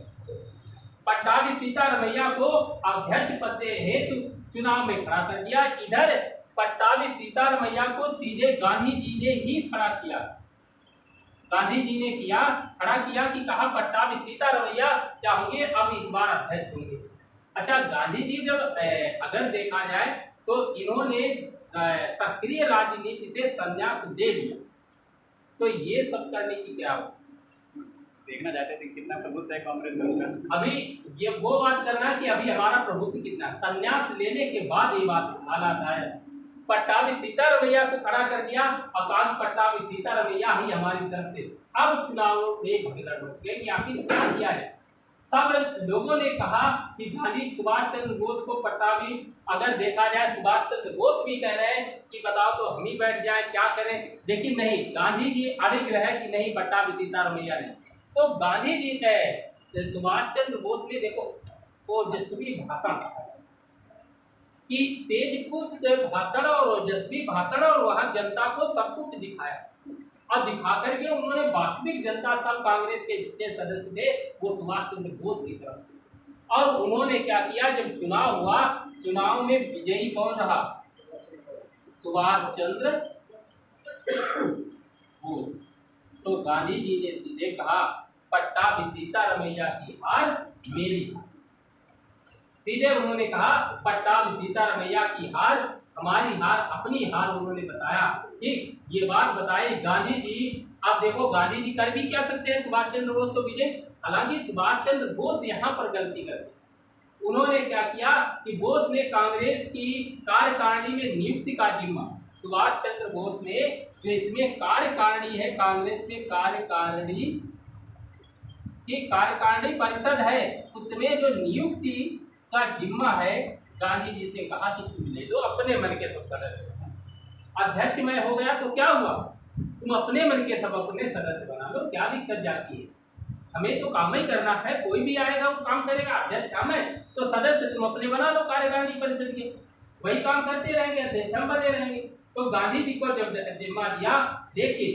पट्टाभिषिक्ता रमैया को अध्यक्ष पद हेतु चुनाव में खड़ा कर दिया। इधर पट्टाभिषिक्ता रमैया को सीधे गांधी जी ने ही खड़ा किया। गांधी जी ने खड़ा किया कि कहा पट्टाभिषिक्ता रमैया क्या होंगे, अब इस बार अध्यक्ष होंगे। अच्छा, गांधी जी जब अगर देखा जाए तो इन्होंने सक्रिय राजनीति से संन्यास दे लिया, तो ये सब करने की क्या आवश्यकता?
देखना चाहते थे कितना प्रभुत्व है कांग्रेस में।
अभी ये वो बात करना कि अभी हमारा प्रभुत्व कितना, संन्यास लेने के बाद ये बात हालात आया। पट्टाभिषिक्ता रमैया को खड़ा कर दिया और कहा पट्टाभिषिक्ता रमैया ही हमारी तरफ से। अब चुनाव में भगदड़ मच गई, आखिर क्या किया है। सब लोगों ने कहा कि गांधी सुभाष चंद्र बोस को अगर देखा जाए सुभाष चंद्र बोस भी कह रहे हैं कि बताओ तो हम ही बैठ जाए, क्या करें, लेकिन नहीं, गांधी जी अड़िग रहे कि नहीं, पट्टाभिषिक्ता रमैया नहीं। तो गांधी जी ने, सुभाष चंद्र बोस ने देखो ओजस्वी भाषण कि तेजपुर भाषण और ओजस्वी भाषण, और वहां जनता को सब कुछ दिखाया और दिखा करके उन्होंने वास्तविक जनता, सब कांग्रेस के जितने सदस्य थे वो सुभाष चंद्र बोस की तरफ थे। और उन्होंने क्या किया, जब चुनाव हुआ, चुनाव में विजयी कौन रहा, सुभाष चंद्र बोस। तो गांधी जी ने सीधे कहा पट्टाभिषिक्ता रमैया की हार मेरी हार। सीधे उन्होंने कहा पट्टाभिषिक्ता रमैया की हार हमारी हार, अपनी हार उन्होंने बताया। ठीक, ये बात बताई गांधी जी। अब देखो गांधी जी कर भी क्या सकते हैं, सुभाष चंद्र बोस तो विजय। हालांकि सुभाष चंद्र बोस यहाँ पर गलती करते, उन्होंने क्या किया कि बोस ने कांग्रेस की कार्यकारिणी में नियुक्ति का जिम्मा, सुभाष चंद्र बोस ने जो इसमें कार्यकारिणी है, कांग्रेस में कार्यकारिणी परिषद है, उसमें जो नियुक्ति का जिम्मा है, गांधी जी से कहा कि तुम ले लो अपने मन के सब सदस्य। अध्यक्ष में हो गया तो क्या हुआ, तुम अपने मन के सब अपने सदस्य बना लो, क्या दिक्कत जाती है। हमें तो काम ही करना है, कोई भी आएगा वो काम करेगा, अध्यक्ष हम है तो सदस्य तुम अपने बना लो कार्यकारिणी परिषद के, वही काम करते रहेंगे, अध्यक्ष हम बने रहेंगे। तो गांधी जी को जब जिम्मा दिया, देखिए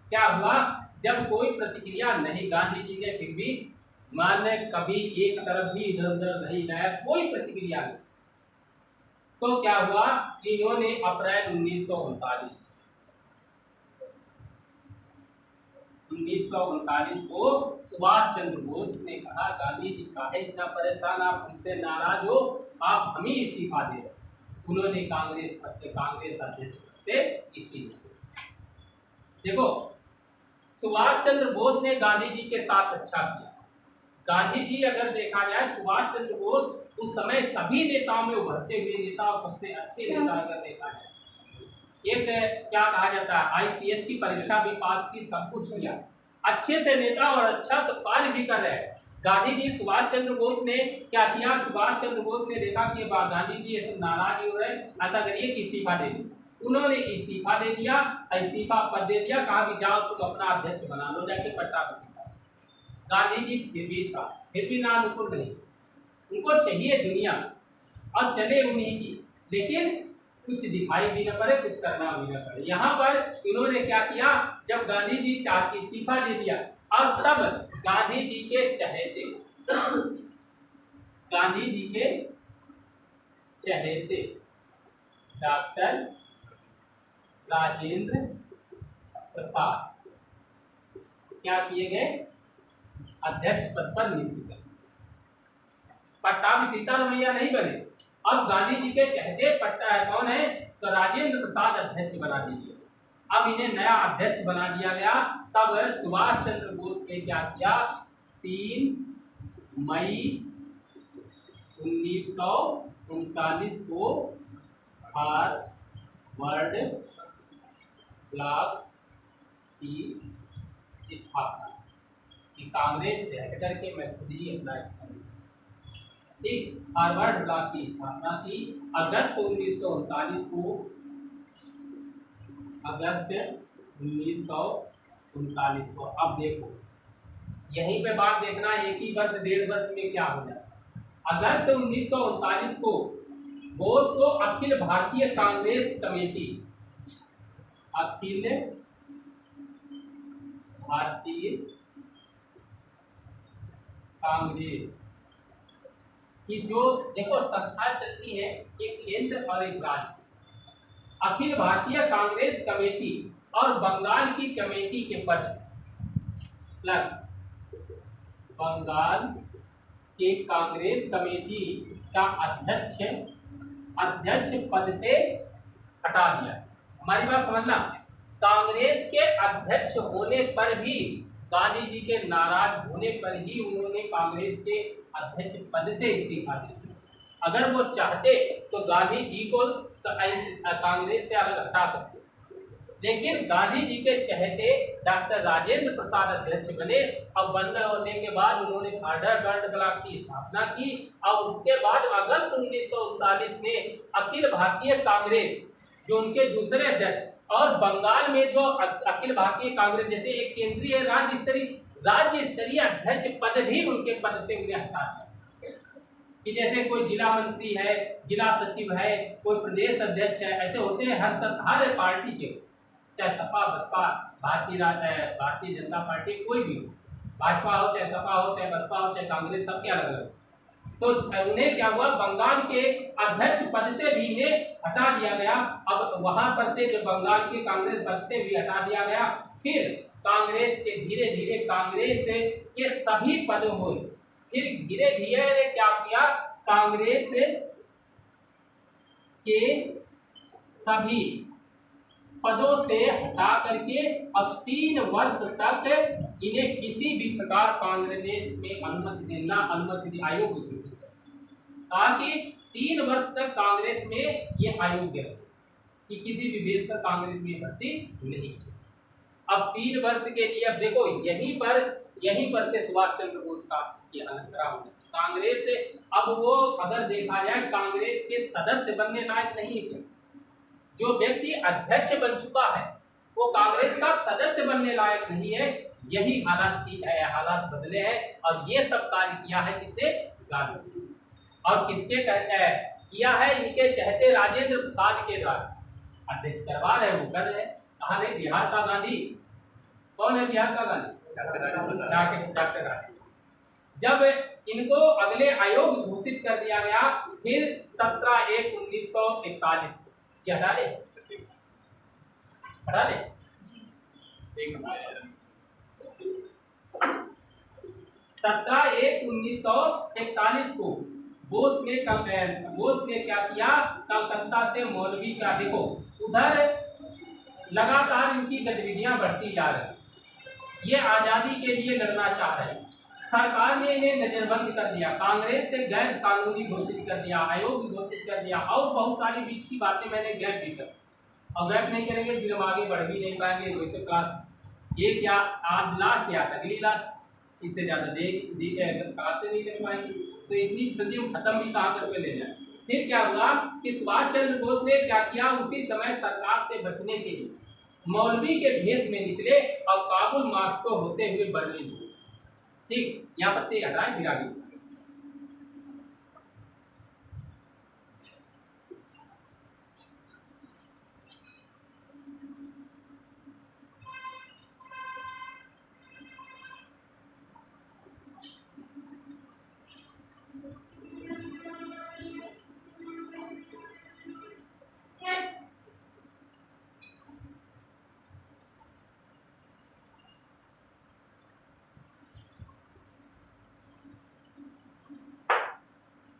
क्या हुआ, जब कोई प्रतिक्रिया नहीं, गांधी जी ने फिर भी मानने कभी एक तरफ भी इधर उधर नहीं लाया, कोई प्रतिक्रिया नहीं। तो क्या हुआ, इन्होंने अप्रैल 1939 को सुभाष चंद्र बोस ने कहा, गांधी जी काहे इतना परेशान, आप हमसे नाराज हो, आप हम ही इस्तीफा दे रहे। उन्होंने कांग्रेस अध्यक्ष से इस्तीफा। देखो सुभाष चंद्र बोस ने गांधी जी के साथ अच्छा किया। गांधी जी अगर देखा जाए, सुभाष चंद्र बोस उस समय सभी नेताओं में उभरते हुए नेता और सबसे अच्छे नेता अगर देखा जाए, एक क्या कहा जाता है, ICS की परीक्षा भी पास की, सब कुछ किया, अच्छे से नेता और अच्छा से कार्य भी कर रहे हैं। गांधी जी, सुभाष चंद्र बोस ने क्या किया, सुभाष चंद्र बोस ने देखा कि गांधी जी ये सब नाराज हो रहे हैं, ऐसा करिए कि इस्तीफा दे दीजिए। उन्होंने इस्तीफा दे दिया, इस्तीफा पद दे दिया, कहा कि जाओ तुम अपना अध्यक्ष बना लो जाके पट्टाभिषिक्ता। गांधी जी फिर भी नानुकुल नहीं, उनको चाहिए दुनिया और चले उन्हीं की, लेकिन कुछ दिखाई भी न पड़े, कुछ करना भी न पड़े। यहाँ पर इन्होंने क्या किया, जब गांधी जी इस्तीफा दे दिया, और तब गांधी जी के चहेते डॉक्टर राजेंद्र प्रसाद क्या किए गए, अध्यक्ष पद पर नियुक्त कर। पट्टाभी सीतारमैया नहीं बने, अब गांधी जी के चहते पट्टा कौन है, तो राजेंद्र प्रसाद अध्यक्ष बना दीजिए। अब इन्हें नया अध्यक्ष बना दिया गया। तब सुभाष चंद्र बोस ने क्या किया, 3 मई 1939 को हार्वर्ड ब्लॉक की स्थापना की। कांग्रेस से हट करके मैं खुद ही अपना ठीक हार्वर्ड ब्लॉक की स्थापना की अगस्त 1939 को। अगस्त 1939 को। अब देखो यहीं पे बात देखना, एक ही वर्ष 1.5 वर्ष में क्या हो जाए। अगस्त 1939 को बोस को अखिल भारतीय कांग्रेस कमेटी, अखिल भारतीय कांग्रेस की जो देखो संस्था चलती है, एक केंद्र और एक राज्य। अखिल भारतीय कांग्रेस कमेटी और बंगाल की कमेटी के पद प्लस बंगाल के कांग्रेस कमेटी का अध्यक्ष पद से हटा दिया। हमारी बात समझना, कांग्रेस के अध्यक्ष होने पर भी, गांधी जी के नाराज होने पर ही उन्होंने कांग्रेस के अध्यक्ष पद से इस्तीफा दे दिया। अगर वो चाहते तो गांधी जी को कांग्रेस से अलग हटा सकते, लेकिन गांधी जी के चहते डॉक्टर राजेंद्र प्रसाद अध्यक्ष बने। अब बंद होने के बाद उन्होंने हार्वर्ड ब्लॉक की स्थापना की और उसके बाद अगस्त 1939 में अखिल भारतीय कांग्रेस, जो उनके दूसरे अध्यक्ष, और बंगाल में जो अखिल भारतीय कांग्रेस जैसे एक केंद्रीय राज्य स्तरीय अध्यक्ष पद भी उनके पद से उन्हें हटा दिया। कि जैसे कोई जिला मंत्री है, जिला सचिव है, कोई प्रदेश अध्यक्ष है, ऐसे होते हैं हर पार्टी के, चाहे सपा बसपा, भारतीय जनता पार्टी, कोई भी हो, भाजपा हो चाहे सपा हो चाहे बसपा हो चाहे कांग्रेस, सबके अलग अलग। तो उन्हें क्या हुआ, बंगाल के अध्यक्ष पद से भी इन्हें हटा दिया गया। अब वहां पर से जो बंगाल के कांग्रेस पद से भी हटा दिया गया। फिर कांग्रेस के धीरे धीरे कांग्रेस के सभी पद हुए। फिर धीरे धीरे क्या किया, कांग्रेस के सभी पदों से हटा करके अब 3 वर्ष तक इन्हें किसी भी प्रकार कांग्रेस में अनुमति आयोग ताकि 3 वर्ष तक कांग्रेस में ये अयोग्य कि किसी भी बेस पर कांग्रेस में भर्ती नहीं। अब 3 वर्ष के लिए अब देखो यहीं पर से सुभाष चंद्र बोस का ये अंतराल कांग्रेस से। अब वो अगर देखा जाए कांग्रेस के सदस्य बनने लायक नहीं है। जो व्यक्ति अध्यक्ष बन चुका है वो कांग्रेस का सदस्य बनने लायक नहीं है। यही हालात बदले हैं और ये सब कार्य किया है किसने, गांधी। और किसके किया है, इनके चहते राजेंद्र प्रसाद के द्वारा अध्यक्ष करवा रहे, वो कर रहे। कहा नहीं, बिहार का गांधी कौन है, बिहार का गांधी डॉक्टर गांधी। जब इनको अगले आयोग घोषित कर दिया गया, फिर 17/1/1941 क्या हटा ले 17/1/1941 को बोस ने क्या किया, कलकत्ता से मौलवी का, देखो उधर लगातार इनकी गतिविधियां बढ़ती जा रही। ये आज़ादी के लिए लड़ना चाह रहे हैं। सरकार ने इन्हें नजरबंद कर दिया, कांग्रेस से गैर कानूनी घोषित कर दिया, आयोग घोषित कर दिया, और बहुत सारी बीच की बातें मैंने गैप भी कर। और गैप नहीं करेंगे फिर हम आगे बढ़ भी नहीं पाएंगे। वैसे क्लास ये क्या आज लास्ट या अगली लास्ट, इससे ज़्यादा क्लास से नहीं ले पाएंगे। तो इतनी जल्दी हम खत्म भी कहाँ करके ले जाए। फिर क्या हुआ कि सुभाष चंद्र बोस ने क्या किया, उसी समय सरकार से बचने के लिए मौलवी के भेष में निकले और काबुल मास्को होते हुए बर्लिन। ठीक, यहाँ पर से हटाए फिर आगे।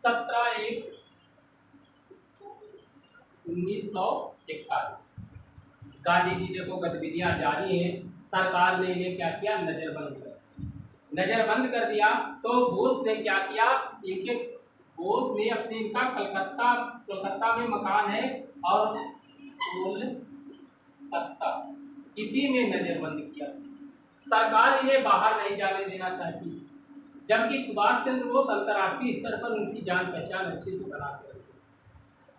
17/1/1941 गांधी जी देखो गतिविधियां जारी हैं। सरकार ने इन्हें क्या किया, नजरबंद कर दिया। तो बोस ने क्या किया, इनके बोस ने अपने इनका कलकत्ता में मकान है और कोलकाता इसी में नजरबंद किया। सरकार इन्हें बाहर नहीं जाने देना चाहती, जबकि सुभाष चंद्र बोस अंतर्राष्ट्रीय स्तर पर उनकी जान पहचान अच्छे से बनाते रहे।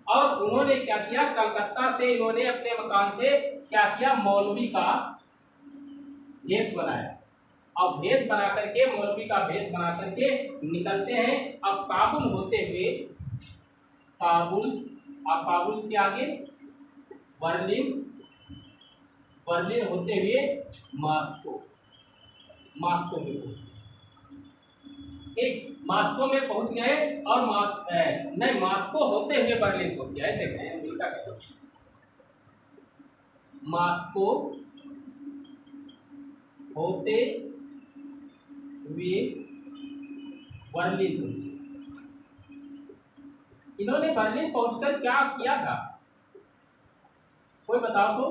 और उन्होंने क्या किया, कलकत्ता से इन्होंने अपने मकान से क्या किया, मौलवी का भेष बनाया। अब भेष बना करके, मौलवी का भेष बना करके निकलते हैं। अब काबुल होते हुए, काबुल के आगे बर्लिन होते हुए मास्को में पहुंचे। ठीक, मास्को में पहुंच गए और मास्को होते हुए बर्लिन पहुंचे, ऐसे कहें, उल्टा कहें, मास्को होते हुए बर्लिन पहुंचे। इन्होंने बर्लिन पहुंचकर क्या किया था, कोई बताओ तो।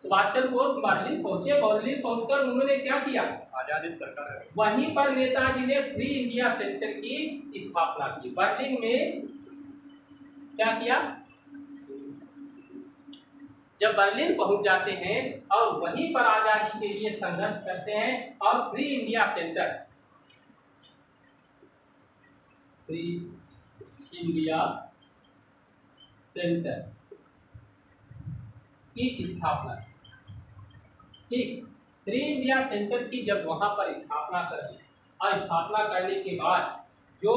सुभाष चंद्र बोस बर्लिन पहुंचे, बर्लिन पहुंचकर उन्होंने क्या किया,
आजादी सरकार है।
वहीं पर नेताजी ने फ्री इंडिया सेंटर की स्थापना की। बर्लिन में क्या किया, जब बर्लिन पहुंच जाते हैं और वहीं पर आजादी के लिए संघर्ष करते हैं और फ्री इंडिया सेंटर की स्थापना। ठीक, फ्री इंडिया सेंटर की जब वहां पर स्थापना कर और स्थापना करने के बाद जो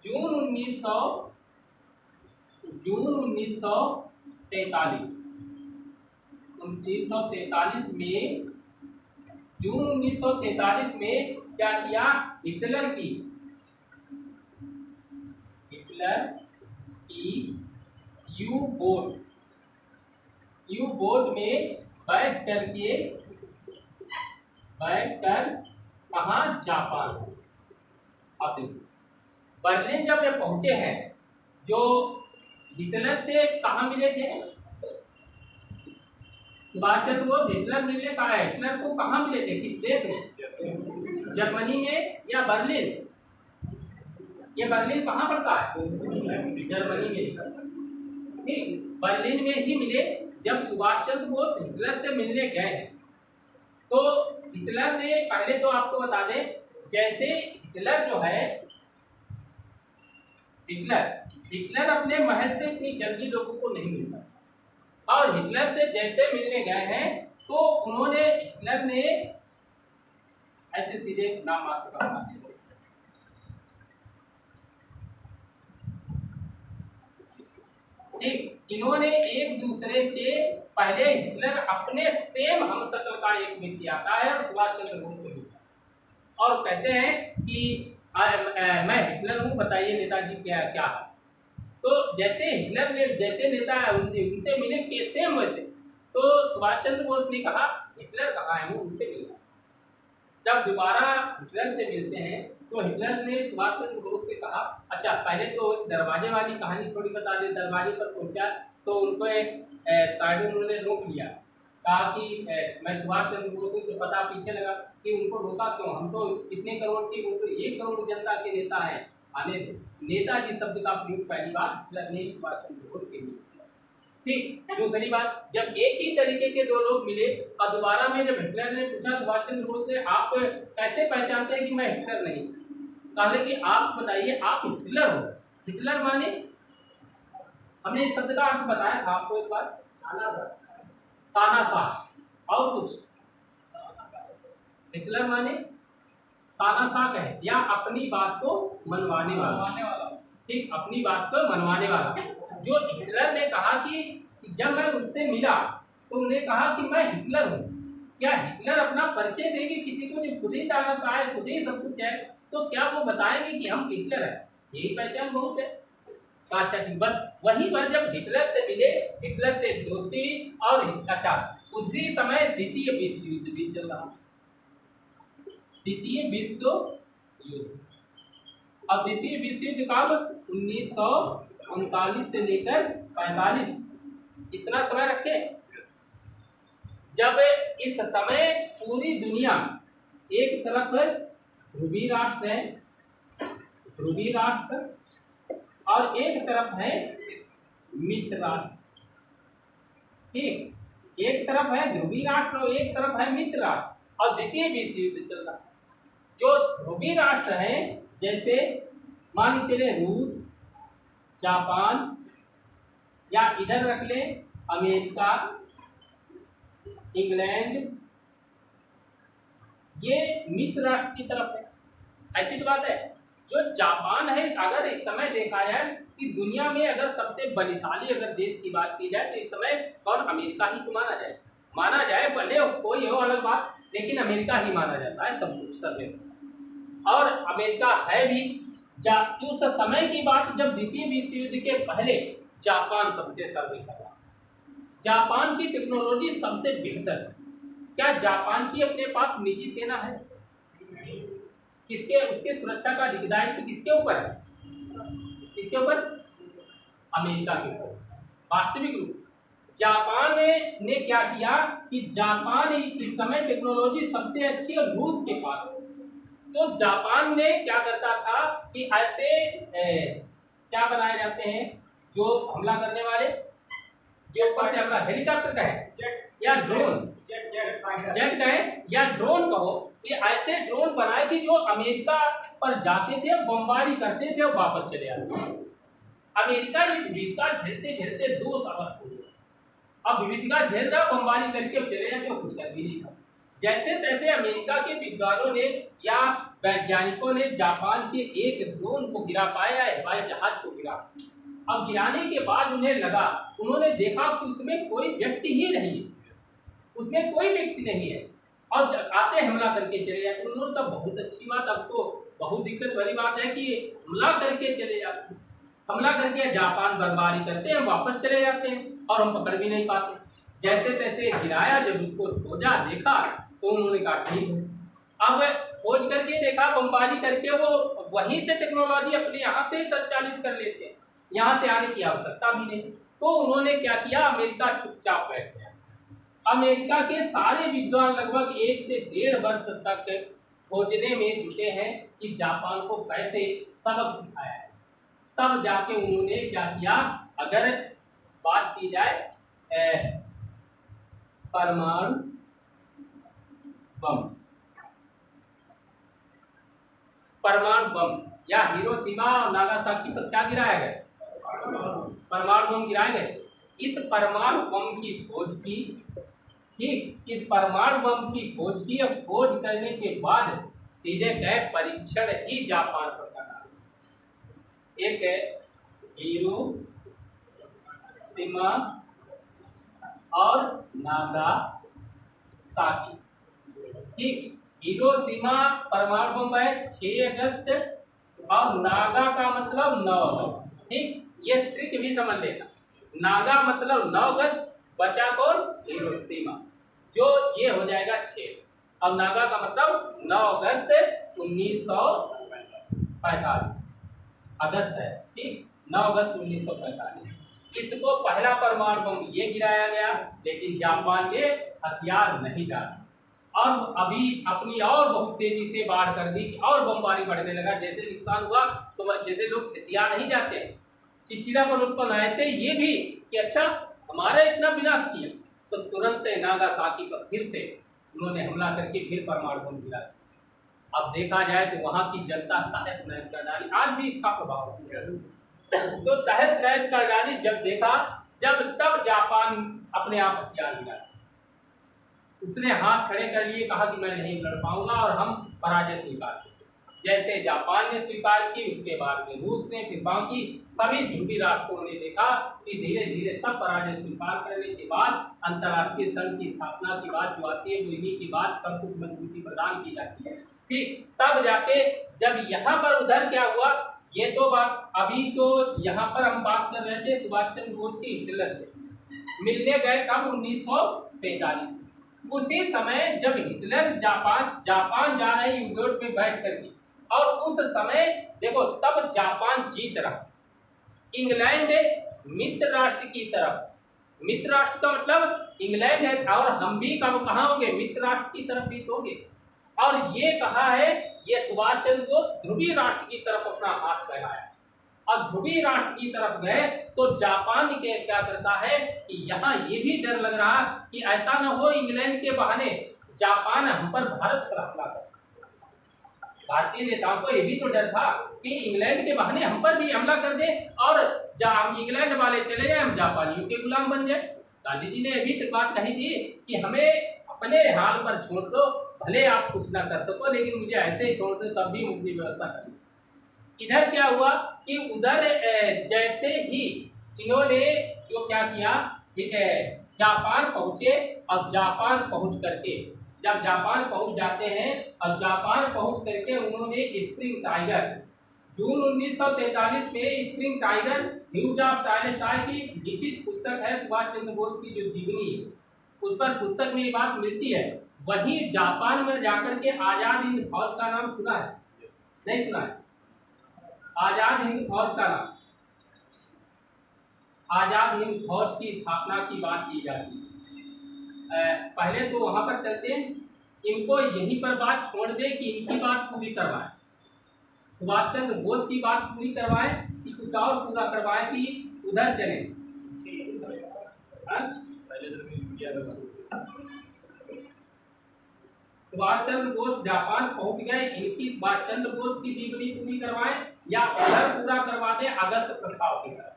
जून 1943 में क्या किया, हिटलर की यू बोट में बैठ कर कहाँ, जापान। अब देखो, बर्लिन जब ये पहुंचे हैं, जो हिटलर से कहाँ मिले थे, सुभाष चंद्र बोस हिटलर मिले कहाँ है, हिटलर को कहाँ मिले थे, किस देश में, जर्मनी में या बर्लिन। ये बर्लिन कहाँ पड़ता है, जर्मनी में। ठीक, बर्लिन में ही मिले। जब सुभाष चंद्र बोस हिटलर से मिलने गए तो हिटलर से पहले तो आपको बता दें, जैसे हिटलर जो है, हिटलर अपने महल से इतनी जल्दी लोगों को नहीं मिलता। और हिटलर से जैसे मिलने गए हैं तो हिटलर ने ऐसे सीधे नाम मात्र का बना दिया। ठीक, इन्होंने एक दूसरे के पहले हिटलर अपने सेम हमशक्ल का एक व्यक्ति आता है और सुभाष चंद्र बोस से मिलता है और कहते हैं कि मैं हिटलर हूँ, बताइए नेताजी क्या है। तो जैसे हिटलर ने जैसे नेता उनसे मिले सेम वैसे, तो सुभाष चंद्र बोस ने कहा हिटलर कहाँ है, वो उनसे मिलना। जब दोबारा हिटलर से मिलते हैं तो हिटलर ने सुभाष चंद्र बोस से कहा, अच्छा पहले तो दरवाजे वाली कहानी थोड़ी बता दें। दरवाजे पर पहुंचा तो उनको साइड में उन्होंने रोक लिया, कहा कि मैं सुभाष चंद्र बोस हूँ। तो पता पीछे लगा कि उनको रोका क्यों, हम तो कितने करोड़ की, वो तो 1 करोड़ जनता के नेता हैं, आने नेताजी शब्द का प्रयोग पहली बार हिटलर ने सुभाष चंद्र बोस के लिए। ठीक, दूसरी बात, जब एक ही तरीके के दो लोग मिले और दोबारा में जब हिटलर ने पूछा सुभाष चंद्र बोस से, आप कैसे पहचानते हैं कि मैं हिटलर नहीं, कहा कि आप बताइए आप हिटलर हो। हिटलर माने, हमने इस शब्द का अर्थ बताया था आपको एक बार, तानाशाह। और कुछ, हिटलर माने तानाशाह कहे या अपनी बात को मनवाने वाला। ठीक, अपनी बात को मनवाने वाला। जो हिटलर ने कहा कि जब मैं उससे मिला तो उन्होंने कहा कि मैं हिटलर हूँ। क्या हिटलर अपना परिचय देंगे किसी को, जब खुद ही तानाशाह है, खुद ही सब कुछ है, तो क्या वो बताएंगे कि हम हिटलर है? यही पहचान बहुत है। अच्छा ठीक, बस वहीं पर जब हिटलर से मिले, हिटलर से दोस्ती और अच्छा, उसी समय द्वितीय विश्व युद्ध भी चल रहा। द्वितीय विश्व युद्ध अब द्वितीय विश्व युद्ध कब 1939 से लेकर 45, इतना समय रखे। जब इस समय पूरी दुनिया एक तरफ ध्रुवीय राष्ट्र है, ध्रुवीय राष्ट्र, और एक तरफ है मित्र राष्ट्र। ठीक, एक तरफ है ध्रुवीय राष्ट्र और एक तरफ है मित्र राष्ट्र, और द्वितीय विश्व युद्ध चल रहा है। जो ध्रुवीय राष्ट्र हैं, जैसे मान के चले रूस, जापान, या इधर रख ले अमेरिका, इंग्लैंड, ये मित्र राष्ट्र की तरफ है। ऐसी तो बात है। जो जापान है, अगर इस समय देखा जाए कि दुनिया में अगर सबसे बलशाली अगर देश की बात की जाए तो इस समय कौन, अमेरिका ही तो माना जाए, भले कोई हो अलग बात, लेकिन अमेरिका ही माना जाता है सब कुछ सर्वे। और अमेरिका है भी। उस समय की बात, जब द्वितीय विश्व युद्ध के पहले जापान सबसे सर्वेसर्वा, जापान की टेक्नोलॉजी सबसे बेहतर है। क्या जापान की अपने पास निजी सेना है? किसके, उसके सुरक्षा का दायित्व किसके ऊपर है? किसके ऊपर? अमेरिका के ऊपर। वास्तविक रूप जापान ने क्या किया कि जापान इस समय टेक्नोलॉजी सबसे अच्छी और रूस के पास। तो जापान ने क्या करता था कि ऐसे क्या बनाए जाते हैं जो हमला करने वाले, जो ऊपर से हमला, हेलीकॉप्टर का है या ड्रोन, जेट का है या ड्रोन कहो, ये ऐसे ड्रोन बनाए कि जो अमेरिका पर जाते थे, बमबारी करते थे और वापस चले आते थे। अमेरिका ये विविधता झेलते झेलते 2 साल हो गए। अब विविधता झेल रहा, बमबारी करके चले जाते, कुछ कर भी नहीं था। जैसे तैसे अमेरिका के विद्वानों ने या वैज्ञानिकों ने जापान के एक ड्रोन को गिरा पाया, हवाई जहाज को गिरा। अब गिराने के बाद उन्हें लगा, उन्होंने देखा कि उसमें कोई व्यक्ति ही नहीं है, उसमें कोई व्यक्ति नहीं है, और आते हमला करके चले जाते। उन्होंने कहा बहुत अच्छी बात, अब तो बहुत दिक्कत वाली बात है कि हमला करके चले जाते हैं। हमला करके जापान बर्बादी करते हैं, वापस चले जाते हैं और हम पकड़ भी नहीं पाते। जैसे तैसे गिराया, जब उसको खोजा देखा तो उन्होंने कहा ठीक है। अब खोज करके देखा, बमबारी करके वो वहीं से टेक्नोलॉजी अपने यहाँ से संचालित कर लेते हैं, यहाँ से आने की आवश्यकता भी नहीं। तो उन्होंने क्या किया, अमेरिका चुपचाप बैठ गया। अमेरिका के सारे विद्वान लगभग 1 से 1.5 वर्ष तक खोजने में जुटे हैं कि जापान को कैसे सबक सिखाया है। तब जाके उन्होंने क्या किया, अगर बात की जाए परमाणु बम, परमाणु बम या हिरोशिमा और नागासाकी पर क्या गिराया गया, परमाणु बम गिराए गए। इस परमाणु बम की खोज की, ठीक, इस परमाणु बम की खोज की, और खोज करने के बाद सीधे गए परीक्षण ही जापान पर करना। एक है हिरोशिमा और नागासाकी। ठीक, हिरोशिमा परमाणु बम है 6 अगस्त और नागा का मतलब 9 अगस्त। ठीक, ये ट्रिक भी समझ लेना, नागा मतलब 9 अगस्त, बचा कौन, हिरोशिमा, जो ये हो जाएगा 6। अब नागा का मतलब 9 अगस्त 1945 अगस्त है। ठीक, 9 अगस्त 1945 इसको पहला परमाणु बम ये गिराया गया, लेकिन जापान ने हथियार नहीं डाला और अभी अपनी और बहुत तेजी से बाढ़ कर दी और बमबारी बढ़ने लगा। जैसे नुकसान हुआ तो जैसे लोग खिसिया नहीं जाते हैं, चिड़चिड़ापन उत्पन्न, ऐसे ये भी कि अच्छा हमारा इतना विनाश किया, तो तुरंत नागासाकी पर फिर से उन्होंने हमला करके फिर परमाणु बम गिरा। अब देखा जाए तो वहाँ की जनता तहस नहस कर डाली, आज भी इसका प्रभाव है। तो तहस नहस कर डाली जब देखा, जब तब जापान अपने आप हथियार गिरा, उसने हाथ खड़े कर लिए, कहा कि मैं नहीं लड़ पाऊंगा और हम पराजय स्वीकार किए। जैसे जापान ने स्वीकार की, उसके बाद में रूस ने, फिर बाकी सभी ध्रुवीय राष्ट्रों ने देखा कि धीरे धीरे सब पराजय स्वीकार करने के बाद अंतर्राष्ट्रीय संघ की स्थापना की बात जो आती है, वो इन्हीं की बात सब कुछ मजबूती प्रदान की जाती है। ठीक, तब जाके जब यहाँ पर उधर क्या हुआ, ये तो बात अभी तो यहाँ पर हम बात कर रहे थे सुभाष चंद्र बोस के हिटलर से मिलने गए कब, 1945। उसी समय जब हिटलर जापान जा रहे यूरोप में बैठ करके और उस समय देखो तब जापान जीत रहा, इंग्लैंड मित्र राष्ट्र की तरफ, मित्र राष्ट्र का मतलब इंग्लैंड है और हम भी कब कहाँ होंगे, मित्र राष्ट्र की तरफ भी तो होंगे। और ये कहा है, ये सुभाष चंद्र बोस ध्रुवीय राष्ट्र की तरफ अपना हाथ फैलाया और ध्रुवीय राष्ट्र की तरफ गए तो जापान के क्या करता है कि यहाँ ये भी डर लग रहा कि ऐसा न हो इंग्लैंड के बहाने जापान हम पर भारत पर हमला करे। भारतीय नेताओं को ये भी तो डर था कि इंग्लैंड के बहाने हम पर भी हमला कर दे और हम इंग्लैंड वाले चले जाए, हम जापानियों के गुलाम बन जाए। गांधी जी ने अभी तक बात कही थी कि हमें अपने हाल पर छोड़ दो, भले आप कुछ ना कर सको लेकिन मुझे ऐसे ही छोड़ दो, तब भी मुक्ति व्यवस्था करनी। इधर क्या हुआ कि उधर जैसे ही इन्होंने जो क्या किया, जापान पहुंचे और जापान पहुंच करके जब जापान पहुंच जाते हैं और जापान पहुंच करके उन्होंने स्प्रिंग टाइगर, जून 1943 में स्प्रिंग टाइगर न्यूज ऑफ टाइलेस्टाई की लिखित पुस्तक है सुभाष चंद्र बोस की जो जीवनी है, उस पर पुस्तक में ये बात मिलती है। वहीं जापान में जाकर के आजाद हिंद फौज का नाम सुना है, नहीं सुना है? आजाद हिंद फौज का नाम, आजाद हिंद फौज की स्थापना की बात की जाती है। पहले तो वहां पर चलते हैं, इनको यहीं पर बात छोड़ दे कि इनकी बात पूरी करवाएं, सुभाष चंद्र बोस की बात पूरी करवाएं कि कुछ और पूरा करवाएं कि उधर चले। सुभाष चंद्र बोस जापान पहुंच गए, इनकी सुभाष चंद्र बोस की जीवनी पूरी करवाएं या उधर पूरा करवा दें अगस्त प्रस्ताव की तरह।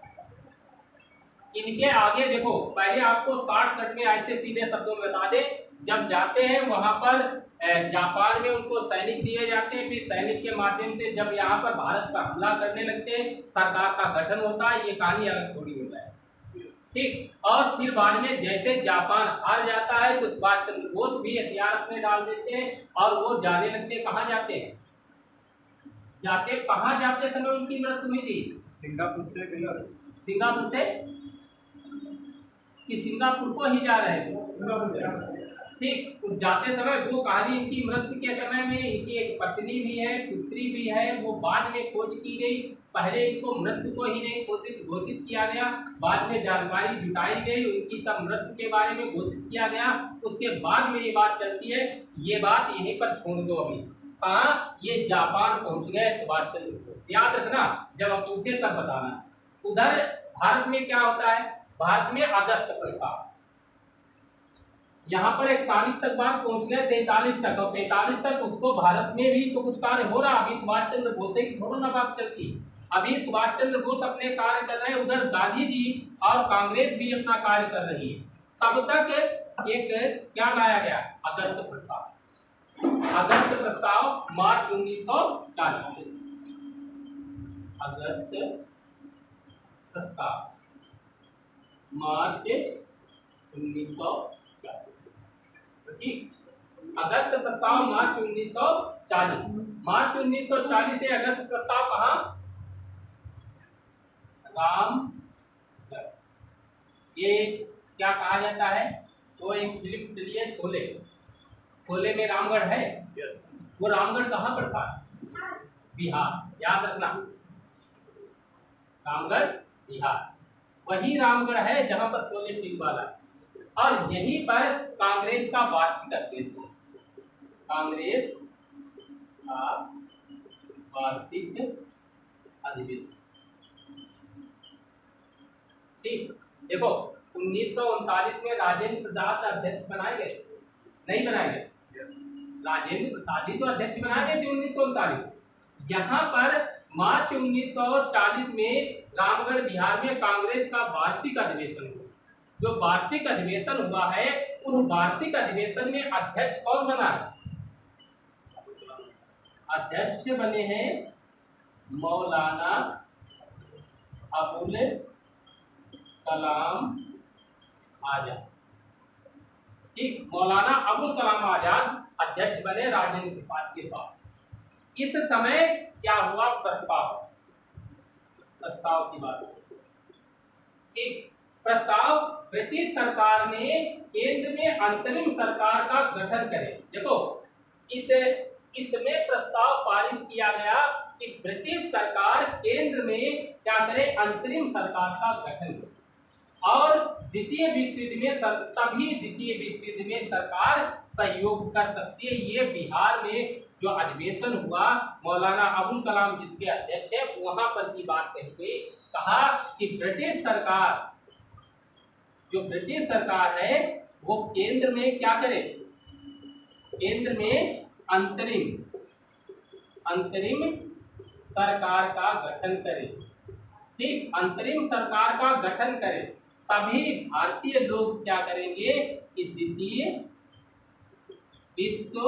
इनके आगे देखो, पहले आपको शॉर्टकट में ऐसे सीधे शब्दों में बता दें, जब जाते हैं वहां पर जापान में उनको सैनिक दिए जाते हैं, फिर सैनिक के माध्यम से जब यहाँ पर भारत पर हमला करने लगते हैं, सरकार का गठन होता है, ये कहानी अलग थोड़ी होता है, ठीक। और फिर बाद में जैसे जापान हार जाता है तो सुभाष चंद्र बोस भी हथियार अपने डाल देते हैं और वो जाने लगते, कहाँ जाते हैं, कहाँ जाते समय उनकी मृत्यु हुई थी?
सिंगापुर से,
सिंगापुर से कि सिंगापुर को ही जा रहे थे, ठीक। तो जाते समय वो कहानी, इनकी मृत्यु के समय में इनकी एक पत्नी भी है, पुत्री भी है, वो बाद में खोज की गई। पहले इनको मृत्यु को ही नहीं घोषित किया गया, बाद में जानकारी जुटाई गई, उनकी तब मृत्यु के बारे में घोषित किया गया, उसके बाद में ये बात चलती है। ये बात यहीं पर छोड़ दो अभी। कहाँ? ये जापान पहुंच गए सुभाष चंद्र बोस, याद रखना, जब आप पूछे तब बताना। उधर भारत में क्या होता है, भारत में अगस्त प्रस्ताव, यहाँ पर 41 तक बात पहुंच गए, 43 तक, और 45 तक उसको भारत में भी तो कुछ कार्य हो रहा। अभी सुभाष चंद्र बोस की थोड़ा ना बात चलती, अभी सुभाष चंद्र बोस अपने कार्य कर रहे हैं, उधर गांधी जी और कांग्रेस भी अपना कार्य कर रही है। तब तक एक क्या लाया गया, अगस्त प्रस्ताव। अगस्त प्रस्ताव मार्च 1940, अगस्त प्रस्ताव मार्च 1940, ठीक। अगस्त प्रस्ताव मार्च 1940, मार्च 1940 से अगस्त प्रस्ताव कहाँ, रामगढ़। ये क्या कहा जाता है, तो एक फिल्म चलिए शोले, शोले में रामगढ़ है, वो रामगढ़ कहाँ पर था, बिहार, याद रखना, रामगढ़ बिहार, वही रामगढ़ है जहां पर शोले फिल्म वाला, और यहीं पर कांग्रेस का वार्षिक अधिवेशन, कांग्रेस का वार्षिक अधिवेशन, ठीक। देखो 1939 में राजेंद्र प्रसाद अध्यक्ष बनाए गए, नहीं बनाए गए, राजेंद्र प्रसाद ही तो अध्यक्ष बनाए गए थे 1939। यहाँ पर मार्च 1940 में रामगढ़ बिहार में कांग्रेस का वार्षिक अधिवेशन हुआ। जो वार्षिक अधिवेशन हुआ है, उस वार्षिक अधिवेशन में अध्यक्ष कौन बना है, अध्यक्ष बने हैं मौलाना अबुल कलाम आजाद, ठीक। मौलाना अबुल कलाम आजाद अध्यक्ष बने राजेंद्र प्रसाद के बाद। इस समय क्या हुआ, प्रस्ताव की बात, ठीक। प्रस्ताव, ब्रिटिश सरकार ने केंद्र में अंतरिम सरकार का गठन करे। देखो इस इसमें प्रस्ताव पारित किया गया कि ब्रिटिश सरकार केंद्र में क्या करे, अंतरिम सरकार का गठन करे और द्वितीय विश्व युद्ध में तभी द्वितीय विश्व युद्ध में सरकार सहयोग कर सकती है। ये बिहार में जो अधिवेशन हुआ, मौलाना अबुल कलाम जिसके अध्यक्ष है, वहां पर की बात कही गई। कहा कि ब्रिटिश सरकार, जो ब्रिटिश सरकार है वो केंद्र में क्या करे, केंद्र में अंतरिम सरकार का गठन करे। ठीक, अंतरिम सरकार का गठन करे, तभी भारतीय लोग क्या करेंगे कि द्वितीय विश्व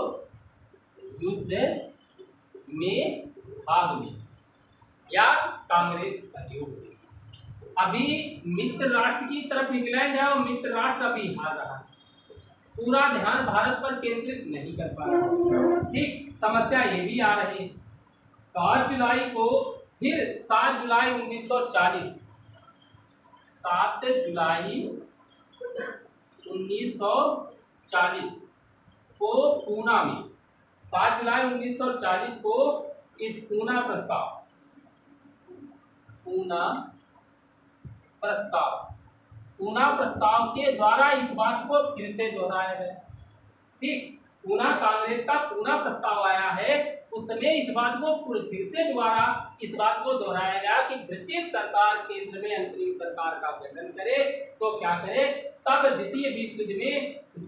युद्ध में भाग लें या कांग्रेस सहयोग देगी। अभी मित्र राष्ट्र की तरफ इंग्लैंड है और मित्र राष्ट्र अभी हार रहा है, पूरा ध्यान भारत पर केंद्रित नहीं कर पा रहा। ठीक, समस्या ये भी आ रही है। 7 जुलाई को फिर 7 जुलाई 1940 7 जुलाई 1940 को पूना में, 7 जुलाई 1940 को इस पूना प्रस्ताव के द्वारा इस बात को फिर से दोहराया गया। ठीक, पूना कांग्रेस का पूना प्रस्ताव आया है, उसमें इस बात को फिर से दोबारा इस बात को दोहराया गया कि ब्रिटिश सरकार केंद्र में अंतरिम सरकार का गठन करे तो क्या करे, तब द्वितीय विश्व युद्ध में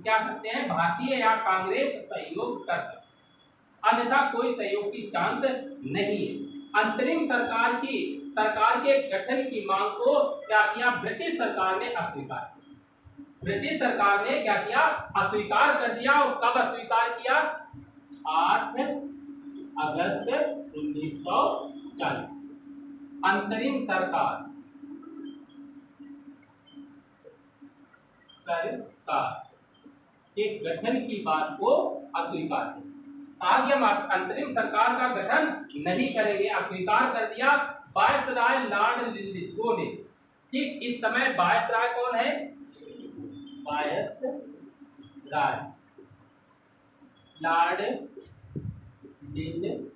क्या करते हैं, भारतीय या कांग्रेस सहयोग कर सकते, अन्यथा कोई सहयोग की चांस नहीं है। अंतरिम सरकार के गठन की मांग को क्या किया, ब्रिटिश सरकार ने अस्वीकार किया। ब्रिटिश सरकार ने क्या किया, अस्वीकार कर दिया। और कब अस्वीकार किया, 8 अगस्त 1940 अंतरिम सरकार के गठन की बात को अस्वीकार किया। आगे हम अंतरिम सरकार का गठन नहीं करेंगे, अस्वीकार कर दिया वायसराय लॉर्ड लिलिथगो ने। ठीक, इस समय वायसराय कौन है, वायसराय लॉर्ड लिलिथगो।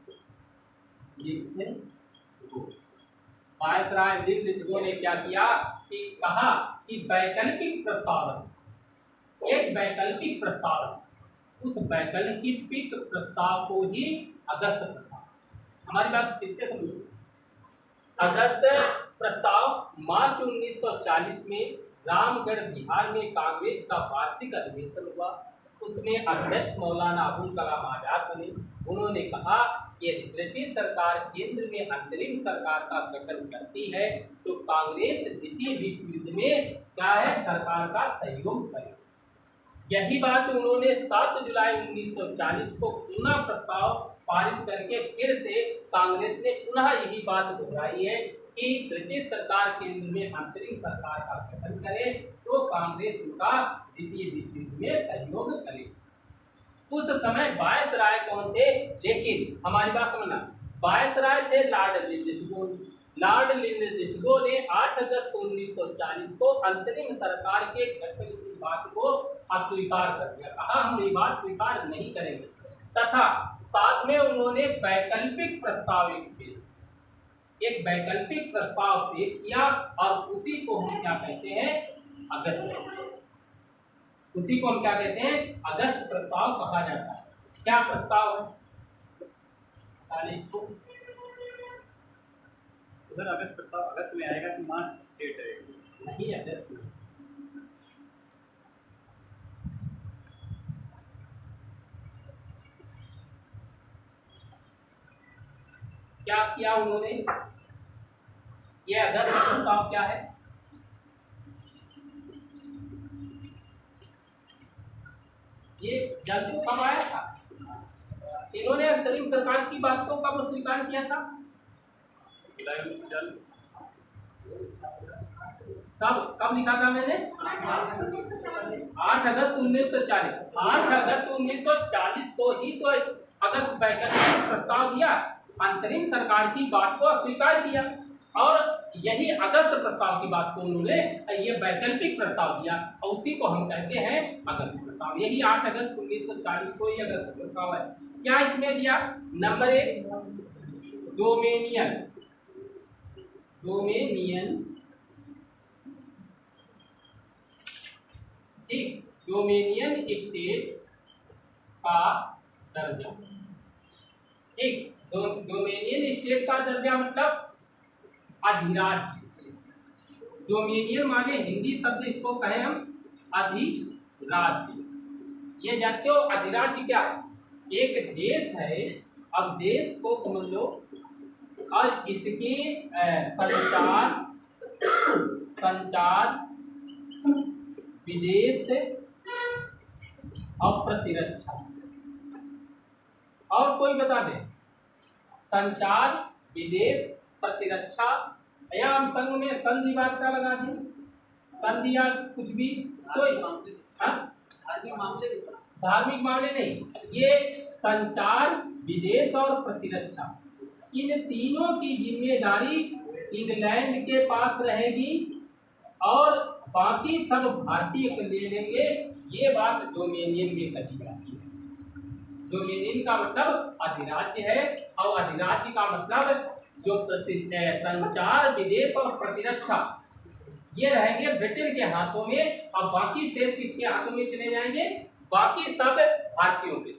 वायसराय लिलिथगो ने क्या किया कि कहा कि वैकल्पिक प्रस्ताव, एक वैकल्पिक प्रस्ताव, उस वैकल्पिक प्रस्ताव को ही अगस्त प्रस्ताव, हमारी बात फिर से समझो, अगस्त प्रस्ताव मार्च 1940 में रामगढ़ बिहार में कांग्रेस का वार्षिक अधिवेशन हुआ। उसमें अध्यक्ष मौलाना अबुल कलाम आजाद बने। उन्होंने कहा कि ब्रिटिश सरकार केंद्र में अंतरिम सरकार का गठन करती है तो कांग्रेस द्वितीय विश्व युद्ध में क्या है, सरकार का सहयोग करे। यही बात उन्होंने 7 जुलाई 1940 को पुनः प्रस्ताव पारित करके फिर से कांग्रेस ने पुनः यही बात दोहराई है कि ब्रिटिश सरकार केंद्र में अंतरिम सरकार का गठन करे तो कांग्रेस उनका द्वितीय विश्व युद्ध में सहयोग करे। उस समय वायसराय कौन थे, लेकिन हमारी बात समझना, वायसराय थे लॉर्ड लिलिथगो। लॉर्ड लिलिथगो ने 8 अगस्त 1940 को अंतरिम सरकार के गठन की बात को अस्वीकार कर दिया, कहा हम ये बात स्वीकार नहीं करेंगे, तथा साथ में उन्होंने वैकल्पिक प्रस्ताव एक वैकल्पिक प्रस्ताव पेश किया और उसी को हम क्या कहते हैं, अगस्त, उसी को हम क्या कहते हैं, अगस्त प्रस्ताव कहा जाता है। क्या प्रस्ताव है,
सर अगस्त प्रस्ताव अगस्त में आएगा कि मार्च डेट है,
नहीं अगस्त में। क्या किया उन्होंने, ये अगस्त प्रस्ताव क्या है, ये जल्दी कब आया था, इन्होंने अंतरिम सरकार की बात को कब स्वीकार किया था, कब लिखा था मैंने, 8 अगस्त 1940। 8 अगस्त 1940 को ही तो अगस्त वैकल्पिक प्रस्ताव दिया, अंतरिम सरकार की बात को अस्वीकार किया और यही अगस्त प्रस्ताव की बात को उन्होंने ये वैकल्पिक प्रस्ताव दिया और उसी को हम कहते हैं अगस्त प्रस्ताव। यही 8 अगस्त 1940 को ये अगस्त प्रस्ताव है। क्या इसमें दिया? नंबर 1 डोमेनियन ठीक, डोमेनियन स्टेट का दर्जा। ठीक, डोमेनियन स्टेट का दर्जा मतलब अधिराज्य। डोमेनियन माने हिंदी शब्द इसको कहें हम अधिराज्य। ये जानते हो अधिराज्य क्या है? एक देश है, अब देश को समझ लो और इसके संचार विदेश और प्रतिरक्षा। और कोई बता दे? संचार विदेश प्रतिरक्षा, या हम संघ में संधि वार्ता लगा दें, संधि या कुछ भी कोई धार्मिक मामले नहीं, ये संचार विदेश और प्रतिरक्षा, इन तीनों की जिम्मेदारी इंग्लैंड के पास रहेगी और बाकी सब भारतीय ले लेंगे। ये बात डोमेनियन में कही जाती है। डोमेनियन का मतलब अधिराज्य है और अधिराज्य का मतलब जो संचार विदेश और प्रतिरक्षा ये रहेंगे ब्रिटेन के हाथों में और बाकी शेष किसके हाथों में चले जाएंगे? बाकी सब भारतीयों के।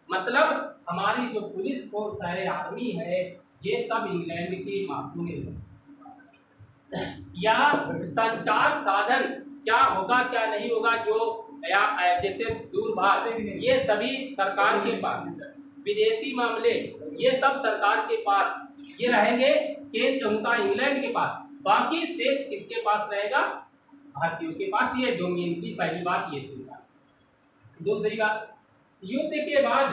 मतलब हमारी जो पुलिस फोर्स है, आर्मी है, ये सब इंग्लैंड के हाथों में। या संचार साधन क्या होगा क्या नहीं होगा, जो या जैसे दूरभाष, ये सभी सरकार के पास। विदेशी मामले ये सब सरकार के पास ये रहेंगे, केंद्र उनका इंग्लैंड के पास, बाकी शेष किसके पास रहेगा? भारतीयों के पास। ये डोमेनियन की पहली बात ये थी। दूसरी बात, युद्ध के बाद,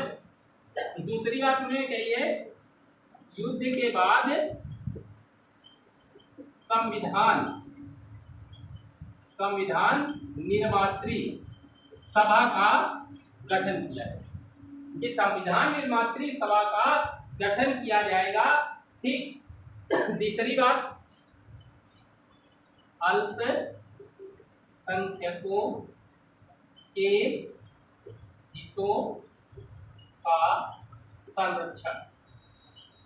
दूसरी बात उन्होंने कही है, युद्ध के बाद संविधान निर्मात्री सभा का गठन किया जाए। कि संविधान निर्मात्री सभा का गठन किया जाएगा। ठीक, तीसरी बात, अल्पसंख्यकों के हितों का संरक्षण।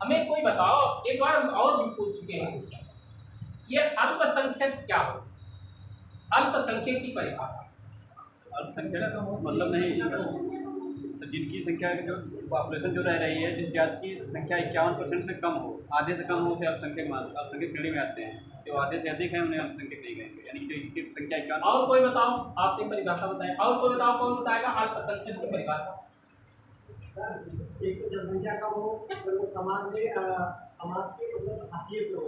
हमें कोई बताओ, एक बार और भी पूछ चुके हैं, ये अल्पसंख्यक क्या हो? अल्पसंख्यक की परिभाषा।
अल्पसंख्यक का मतलब नहीं, तो जिनकी संख्या जो पॉपुलेशन जो रह रही है, जिस जाति की संख्या 51% से कम हो, आधे से कम हो, उसे अल्पसंख्यक श्रेणी में आते हैं। जो आधे से अधिक है उन्हें अल्पसंख्यक नहीं कहेंगे, यानी कि जो इसकी संख्या 51।
और कोई बताओ, आपने परिभाषा बताई, और कोई बताओ, कौन बताएगा अल्पसंख्यक की परिभाषा?
एक तो जनसंख्या कम हो, फिर वो समाज के मतलब हाशिए पे हो,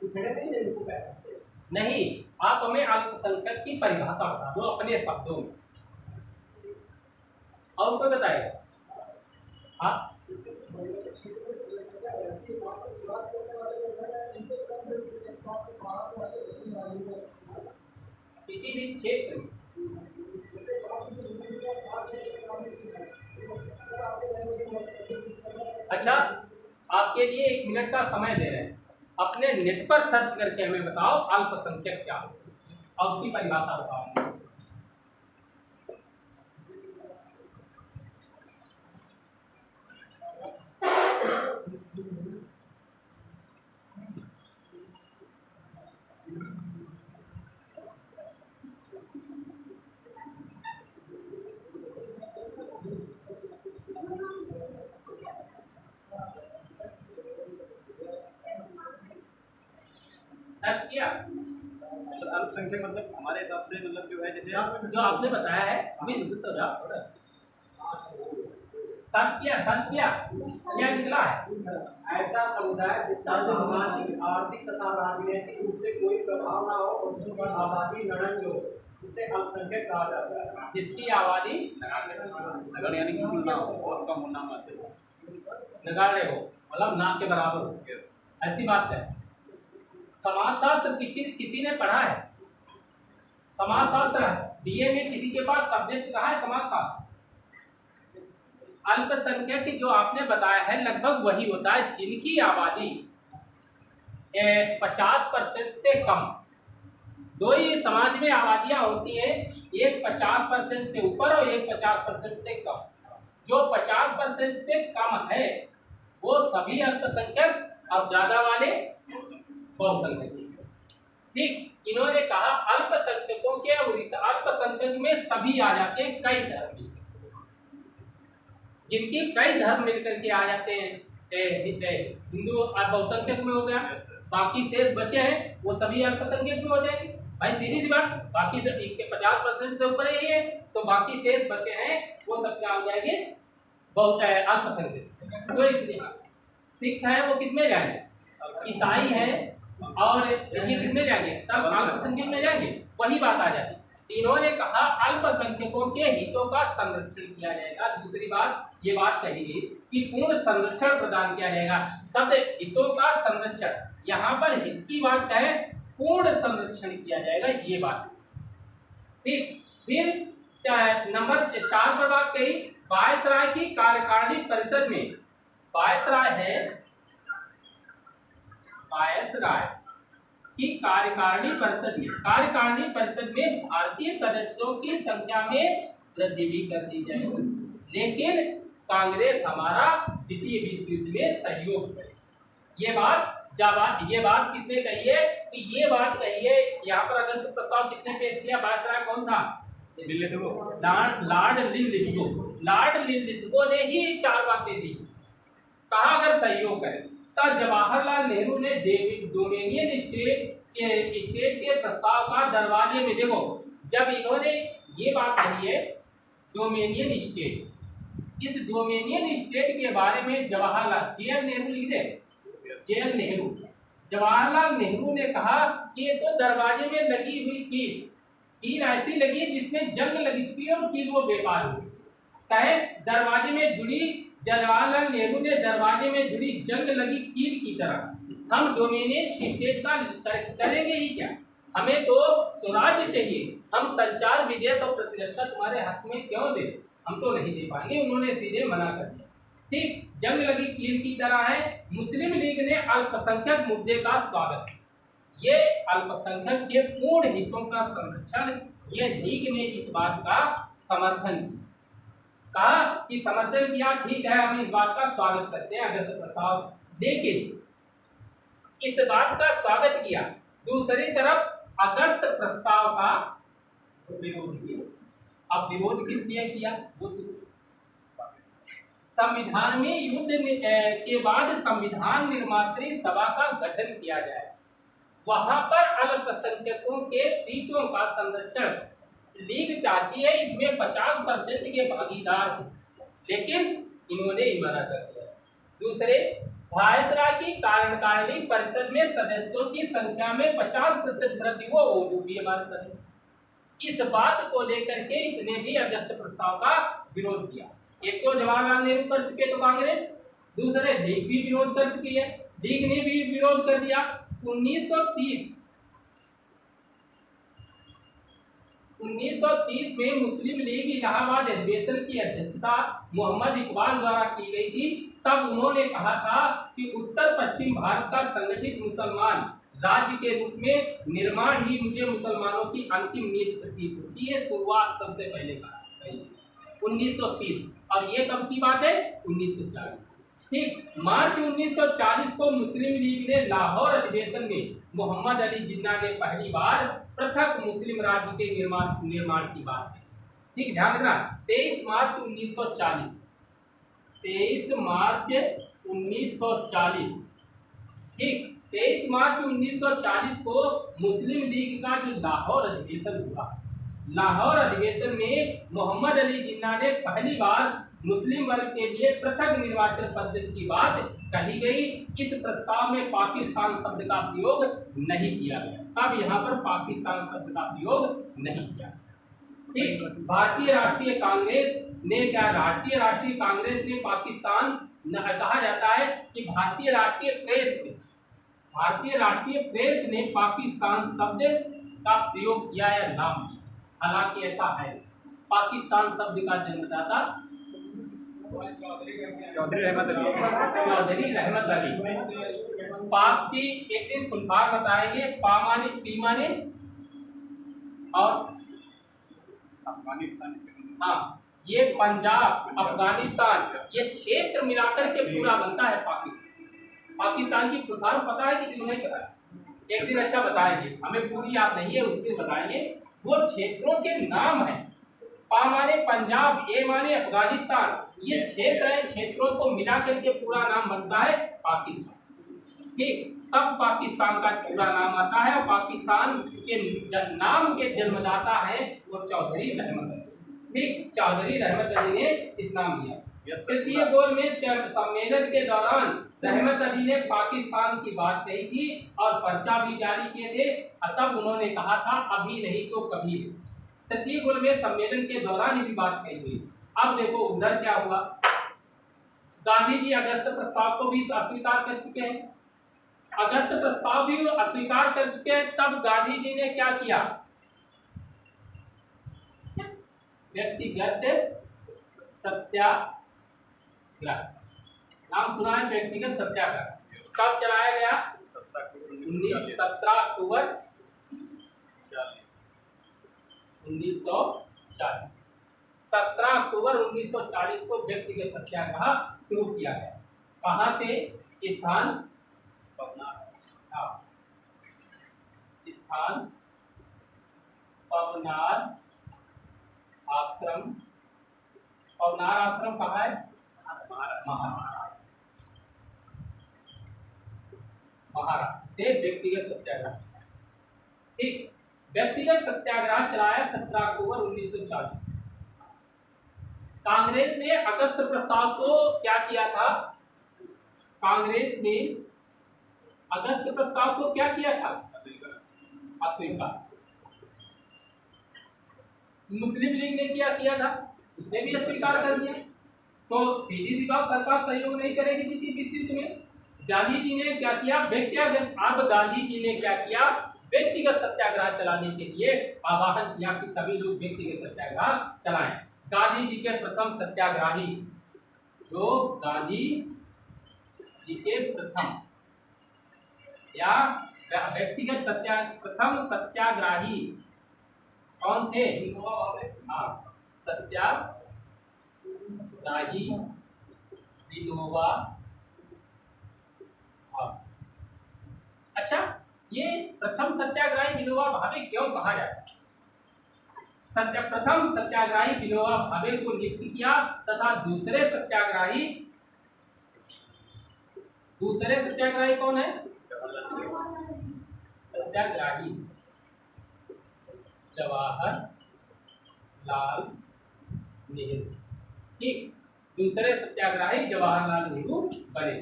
पिछड़े नहीं उनको कह सकते
नहीं। आप हमें अल्पसंख्यक की परिभाषा बता दो अपने शब्दों में, और कोई बताएगा? हाँ, किसी भी क्षेत्र में। अच्छा, आपके लिए 1 मिनट का समय दे रहे हैं, अपने नेट पर सर्च करके हमें बताओ अल्पसंख्यक क्या हो और उसकी परिभाषा बताओ। सर्च किया?
अल्पसंख्यक मतलब हमारे हिसाब से मतलब जो है, जैसे
जो आपने बताया है, अभी तो जाओ सर्च किया क्या निकला है?
ऐसा समुदाय जिसका सामाजिक, आर्थिक तथा राजनीतिक रूप से कोई प्रभाव ना हो और जिसकी आबादी नगण्य हो, उसे अल्पसंख्यक कहा जाता है।
जिसकी आबादी
नगण्य यानी कि तुलना हो, बहुत कम होना मत
नगण्य हो, मतलब ना के बराबर हो, ऐसी बात है। समाजशास्त्र किसी ने पढ़ा है? समाजशास्त्र बीए में किसी के पास सब्जेक्ट कहा है समाजशास्त्र? अल्पसंख्यक जो आपने बताया है लगभग वही होता है जिनकी आबादी 50% से कम। दो ही समाज में आबादियां होती हैं, एक 50% से ऊपर और एक 50% से कम। जो 50% से कम है वो सभी अल्पसंख्यक और ज्यादा वाले बहुसंख्यक। ठीक, इन्होंने कहा अल्पसंख्यकों के और इस अल्पसंख्यक में सभी आ जाते हैं, कई धर्म जिनके कई धर्म मिलकर के आ जाते हैं। हिंदू बहुसंख्यक में हो गया, बाकी शेष बचे हैं वो सभी अल्पसंख्यक में हो जाएंगे। भाई सीधी सी बात, बाकी 50% से ऊपर ही है तो बाकी शेष बचे हैं वो सब क्या हो जाएंगे, बहुत अल्पसंख्यक। तो इसलिए सिख है वो किसमें जाएंगे, ईसाई है और ये कितने जाएंगे, सब अल्पसंख्यक में जाएंगे। वही बात आ जाती। इन्होंने कहा अल्पसंख्यकों के हितों का संरक्षण किया जाएगा। दूसरी बात ये बात कही गई कि पूर्ण संरक्षण प्रदान किया जाएगा। शब्द हितों का संरक्षण, यहाँ पर हित की बात कहें, पूर्ण संरक्षण किया जाएगा, ये बात। फिर नंबर 4 पर बात कही वायसराय की कार्यकारिणी परिषद में। वायसराय है, वायसराय की कार्यकारिणी परिषद में भारतीय सदस्यों की संख्या में वृद्धि भी कर दी जाएगी, लेकिन कांग्रेस हमारा द्वितीय विश्व युद्ध में सहयोग करे। ये बात किसने कही है कि ये बात कही है, यहाँ पर अगस्त प्रस्ताव किसने पेश किया, वायसराय कौन था, लॉर्ड लिंलिथगो ने ही 4 बातें दी। कहा अगर सहयोग करें तब जवाहरलाल नेहरू ने डोमिनियन स्टेट के प्रस्ताव का दरवाजे में, देखो जब इन्होंने ये बात कही है डोमिनियन स्टेट, इस डोमिनियन स्टेट के बारे में जवाहरलाल नेहरू लिख दे, जवाहरलाल नेहरू ने कहा कि ये तो दरवाजे में लगी हुई कील ऐसी लगी जिसमें जंग लगी चुकी है और कील वो बेकार हुई। कहे दरवाजे में जुड़ी, जवाहरलाल नेहरू ने दरवाजे में जुड़ी जंग लगी कील की तरह हम डोमिनियन स्टेट का करेंगे ही क्या, हमें तो स्वराज्य चाहिए, हम संचार, विदेश और प्रतिरक्षा तुम्हारे हक में क्यों दे, हम तो नहीं दे पाएंगे। उन्होंने सीधे मना कर दिया। ठीक, जंग लगी कील की तरह है। मुस्लिम लीग ने अल्पसंख्यक मुद्दे का स्वागत, ये अल्पसंख्यक के पूर्ण हितों का संरक्षण, ये लीग ने इस बात का समर्थन किया, कहा कि समर्थन किया, ठीक है हम इस बात का स्वागत करते हैं अगस्त प्रस्ताव, लेकिन इस बात का स्वागत किया, दूसरी तरफ अगस्त प्रस्ताव का विरोध किया। अब विरोध किस लिए किया, संविधान में युद्ध के बाद संविधान निर्मात्री सभा का गठन किया जाए, वहां पर अल्पसंख्यकों के सीटों का संरक्षण लीग चाहती है, इसमें 50% के भागीदार हो, लेकिन इन्होंने ही मना कर दिया। दूसरे, वायसराय की कार्यकारिणी परिषद में सदस्यों की संख्या में 50% वृद्धि हो, वो जो भी हमारे सदस्य, इस बात को लेकर के इसने भी अगस्त प्रस्ताव का विरोध किया। एक तो जवाहरलाल नेहरू कर चुके तो कांग्रेस, दूसरे लीग भी विरोध कर चुकी है, लीग ने भी विरोध कर दिया। 1930 में मुस्लिम लीग इलाहाबाद अधिवेशन की अध्यक्षता मोहम्मद इकबाल द्वारा की गई थी। तब उन्होंने कहा था कि उत्तर पश्चिम भारत का संगठित मुसलमान राज्य के रूप में निर्माण ही मुझे मुसलमानों की अंतिम नींव प्रतीत होती है। शुरुआत सबसे पहले कहा 1930, और ये कब की बात है, 1940। ठीक, मार्च 1940 को मुस्लिम लीग ने लाहौर अधिवेशन में मोहम्मद अली जिन्ना ने पहली बार पृथक मुस्लिम राज्य के निर्माण की बात है। ठीक, ध्यान रखना, 23 मार्च 1940, 23 मार्च 1940, ठीक, 23 मार्च 1940 को मुस्लिम लीग का जो लाहौर अधिवेशन हुआ, लाहौर अधिवेशन में मोहम्मद अली जिन्ना ने पहली बार मुस्लिम वर्ग के लिए पृथक निर्वाचन पद्धति की बात कही गई। इस प्रस्ताव में पाकिस्तान शब्द का प्रयोग नहीं किया गया। अब यहाँ पर पाकिस्तान शब्द का प्रयोग नहीं किया। ठीक, भारतीय राष्ट्रीय कांग्रेस ने क्या, राष्ट्रीय कांग्रेस ने पाकिस्तान, कहा जाता है कि भारतीय राष्ट्रीय प्रेस ने पाकिस्तान शब्द का प्रयोग किया या नाम, हालांकि ऐसा है, पाकिस्तान शब्द का जन्मदाता
चौधरी रहमत अली।
चौधरी रहमत अली। पाक की एक दिन खुलफार बताएंगे, पा माने पी माने और
अफगानिस्तान।
हाँ, ये पंजाब अफगानिस्तान ये क्षेत्र मिलाकर के पूरा बनता है पाकिस्तान। पाकिस्तान की खुलफार पता है कि नहीं पता है? एक दिन अच्छा बताएंगे, हमें पूरी याद नहीं है, उस दिन बताएंगे। वो क्षेत्रों के नाम है। पा माने पंजाब, ए माने अफगानिस्तान, ये क्षेत्र है, क्षेत्रों को मिला करके पूरा नाम बनता है पाकिस्तान। ठीक, तब पाकिस्तान का पूरा नाम आता है और पाकिस्तान के नाम के जन्मदाता है वो चौधरी रहमत अली। ठीक, चौधरी रहमत अली ने इस नाम लिया। तृतीय गोल में सम्मेलन के दौरान रहमत अली ने पाकिस्तान की बात कही थी और पर्चा भी जारी किए थे। तब उन्होंने कहा था अभी नहीं तो कभी। तृतीय गोल में सम्मेलन के दौरान भी बात कही हुई। अब देखो उधर क्या हुआ। गांधी जी अगस्त प्रस्ताव को भी अस्वीकार कर चुके हैं। अगस्त प्रस्ताव भी अस्वीकार कर चुके हैं। तब गांधी जी ने क्या किया? व्यक्तिगत सत्याग्रह। नाम सुना है व्यक्तिगत सत्याग्रह? कब चलाया गया? 17 अक्टूबर 1940। 17 अक्टूबर 1940 को व्यक्तिगत सत्याग्रह शुरू किया गया। कहाँ से? स्थान पवनार आश्रम। पवनार आश्रम कहाँ है? महाराष्ट्र से व्यक्तिगत सत्याग्रह। ठीक, व्यक्तिगत सत्याग्रह चलाया 17 अक्टूबर 1940। कांग्रेस ने अगस्त प्रस्ताव को क्या किया था? कांग्रेस ने अगस्त प्रस्ताव को क्या किया था? अस्वीकार। मुस्लिम लीग ने क्या किया था? उसने भी अस्वीकार कर दिया। तो सीधी सी बात, सरकार सहयोग नहीं करेगी किसी युद्ध में। गांधी जी ने क्या किया? व्यक्तिगत। अब गांधी जी ने क्या किया? व्यक्तिगत सत्याग्रह चलाने के लिए आह्वान किया कि सभी लोग व्यक्तिगत सत्याग्रह चलाएं। गांधी जी के प्रथम सत्याग्रही, जो गांधी जी के प्रथम या व्यक्तिगत प्रथम सत्याग्रही कौन थे? हाँ, सत्याग्रही विनोबा। अच्छा, ये प्रथम सत्याग्रही विनोबा भावे क्यों कहा जाता है? प्रथम सत्याग्रही विनोबा भावे को नियुक्त किया तथा दूसरे सत्याग्रही कौन है? सत्याग्रही जवाहरलाल नेहरू। ठीक, दूसरे सत्याग्रही जवाहरलाल नेहरू बने।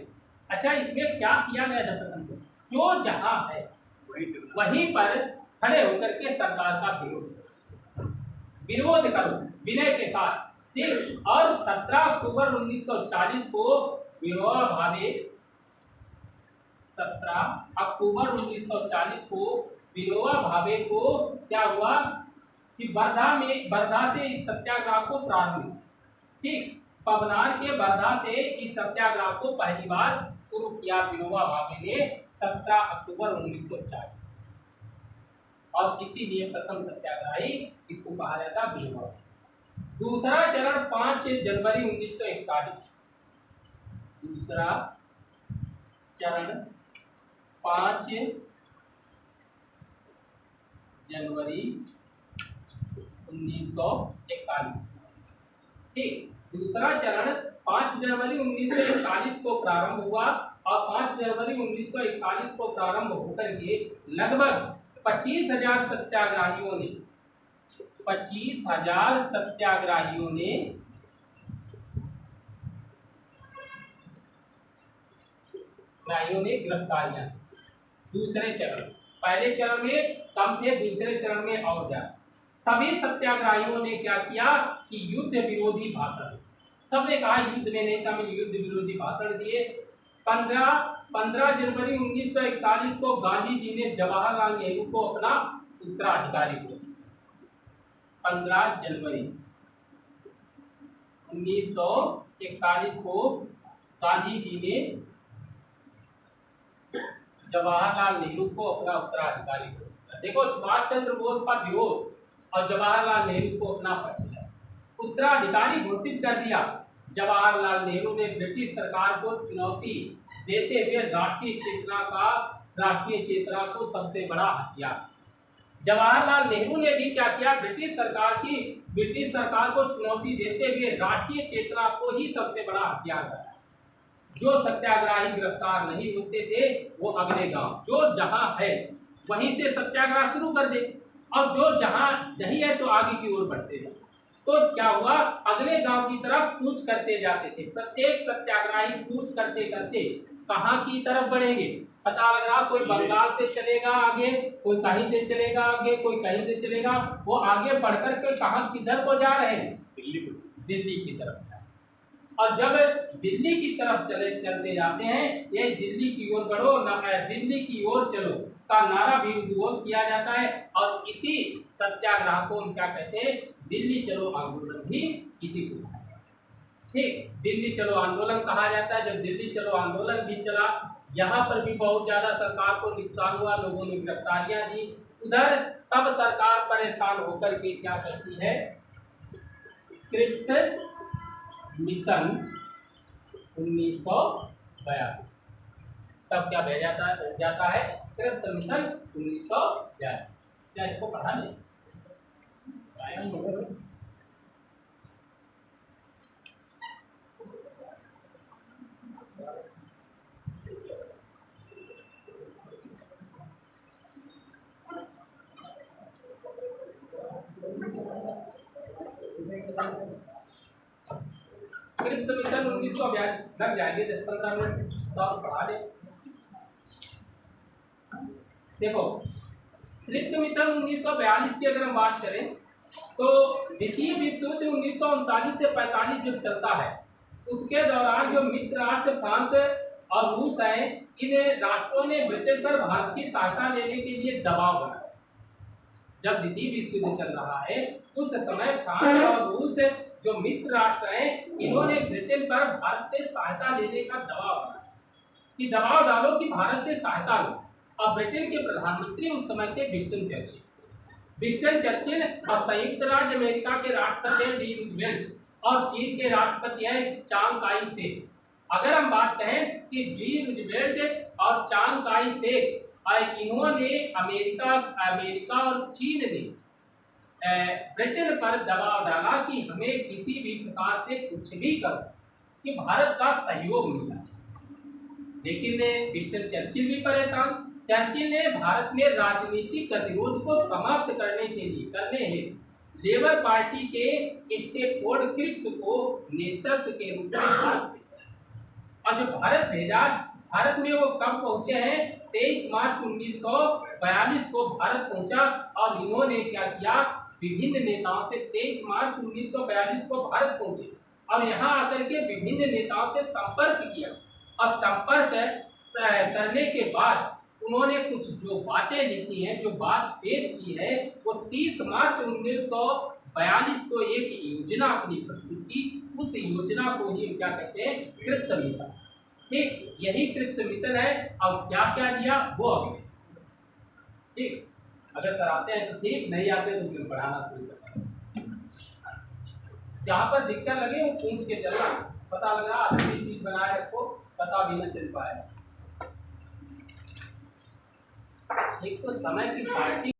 अच्छा, इसमें क्या किया गया था? प्रथम से जो जहां है वहीं पर खड़े होकर के सरकार का विरोध करो विनय के साथ। ठीक, और 17 अक्टूबर 1940 को विनोबा भावे 17 अक्टूबर 1940 को विनोबा भावे को क्या हुआ कि वर्धा से इस सत्याग्रह को प्रारंभ। ठीक, पवनार के वर्धा से इस सत्याग्रह को पहली बार शुरू किया विनोबा भावे ने 17 अक्टूबर 1940। और इसीलिए प्रथम सत्याग्रही इसको कहा जाता है विनोबा। दूसरा चरण 5 जनवरी 1941। दूसरा चरण 5 जनवरी 1941। ठीक, दूसरा चरण 5 जनवरी 1941 को प्रारंभ हुआ और 5 जनवरी 1941 को प्रारंभ होकर के लगभग 25,000 सत्याग्रहियों ने 25,000 सत्याग्रहियों ने गिरफ्तारियां। दूसरे चरण, पहले चरण में कम थे, दूसरे चरण में और ज्यादा। सभी सत्याग्रहियों ने क्या किया कि युद्ध विरोधी भाषण, सबने कहा युद्ध में नहीं शामिल, युद्ध विरोधी भाषण दिए। 15 जनवरी 1941 को गांधी जी ने जवाहरलाल नेहरू को अपना उत्तराधिकारी घोषित। 15 जनवरी 1941 को गांधी जी ने जवाहरलाल नेहरू को अपना उत्तराधिकारी घोषित किया। देखो, सुभाष चंद्र बोस का विरोध और जवाहरलाल नेहरू को अपना परिचय, उत्तराधिकारी घोषित कर दिया। जवाहरलाल नेहरू ने ब्रिटिश सरकार को चुनौती देते हुए राष्ट्रीय चेतना को सबसे बड़ा हथियार। जवाहरलाल नेहरू ने भी क्या किया, ब्रिटिश सरकार को चुनौती देते हुए राष्ट्रीय चेतना को ही सबसे बड़ा हथियार बनाया। जो सत्याग्रही गिरफ्तार नहीं होते थे वो अगले गांव, जो जहां है वहीं से सत्याग्रह शुरू कर दे, और जो जहां नहीं है तो आगे की ओर बढ़ते जाए। तो क्या हुआ, अगले गांव की तरफ कूच करते जाते थे। प्रत्येक सत्याग्रही कूच करते करते कहाँ की तरफ बढ़ेंगे, पता लग रहा, कोई बंगाल से चलेगा आगे, कोई कहीं से चलेगा आगे, कोई कहीं से चलेगा, वो आगे बढ़कर के कहाँ किधर को जा रहे हैं, दिल्ली की तरफ। और जब दिल्ली की तरफ चलते जाते हैं, ये दिल्ली की ओर बढ़ो दिल्ली की ओर चलो का नारा भी उद्घोष किया जाता है। और इसी सत्याग्रह को हम क्या कहते हैं, दिल्ली चलो आंदोलन भी इसी को, ठीक, दिल्ली चलो आंदोलन कहा जाता है। जब दिल्ली चलो आंदोलन भी चला, यहाँ पर भी बहुत ज़्यादा सरकार को नुकसान हुआ, लोगों ने गिरफ्तारियाँ दी। उधर तब सरकार परेशान होकर के क्या करती है, क्रिप्स मिशन 1942, तब क्या भेजा जाता है, क्रिप्स मिशन 1942। क्या इसको पढ़ा नहीं? क्रिप्स मिशन 1942 लग जाएंगे 10-15 मिनट, तो आप पढ़ा दे। देखो, क्रिप्स मिशन 1942 की अगर हम बात करें तो द्वितीय विश्व युद्ध 1939 से 45 जो चलता है, उसके दौरान जो मित्र राष्ट्र फ्रांस और रूस है, इन राष्ट्रों ने ब्रिटेन पर भारत की सहायता लेने के लिए दबाव बनाया। जब द्वितीय विश्व युद्ध चल रहा है उस समय फ्रांस और रूस जो मित्र राष्ट्र हैं, इन्होंने ब्रिटेन पर भारत से सहायता लेने का दबाव बनाया कि दबाव डालो कि भारत से सहायता लो। और ब्रिटेन के प्रधानमंत्री उस समय थे विंस्टन चर्चिल और संयुक्त राज्य अमेरिका के राष्ट्रपति डी रूजवेल्ट और चीन के राष्ट्रपति हैं चांग काई शेक। अगर हम बात कहें कि डी रूजवेल्ट और चांग काई शेक, इन्होंने अमेरिका और चीन ने ब्रिटेन पर दबाव डाला कि हमें किसी भी प्रकार से कुछ भी करो कि भारत का सहयोग मिला। लेकिन विंस्टन चर्चिल भी परेशान। चर्चिल ने भारत में राजनीतिक गतिरोध को समाप्त करने हेतु लेबर पार्टी के स्टेफोर्ड क्रिप्स को नेतृत्व के रूप में भारत भेजा। और जो भारत में वो कब पहुंचे हैं, 23 मार्च 1942 को भारत पहुंचा। और इन्होंने क्या किया, विभिन्न नेताओं से 23 मार्च 1942 को भारत पहुंचे और यहाँ आकर के विभिन्न नेताओं से संपर्क किया। और संपर्क करने के बाद उन्होंने कुछ जो बातें लिखी हैं, जो बात पेश की है, वो 30 मार्च 1942 को एक योजना अपनी प्रस्तुत की। उस योजना को ही क्या कहते हैं, क्रिप्स मिशन। ठीक, यही क्रिप्स मिशन है। अब क्या क्या दिया वो अभी, ठीक, अगर सर आते हैं तो ठीक, नहीं आते तो फिर पढ़ाना शुरू करना। जहाँ पर दिक्कत लगे वो पूछ के चलना, पता लगा आधी चीज बनाए इसको पता भी न चल पाए। एक तो समय की पार्टी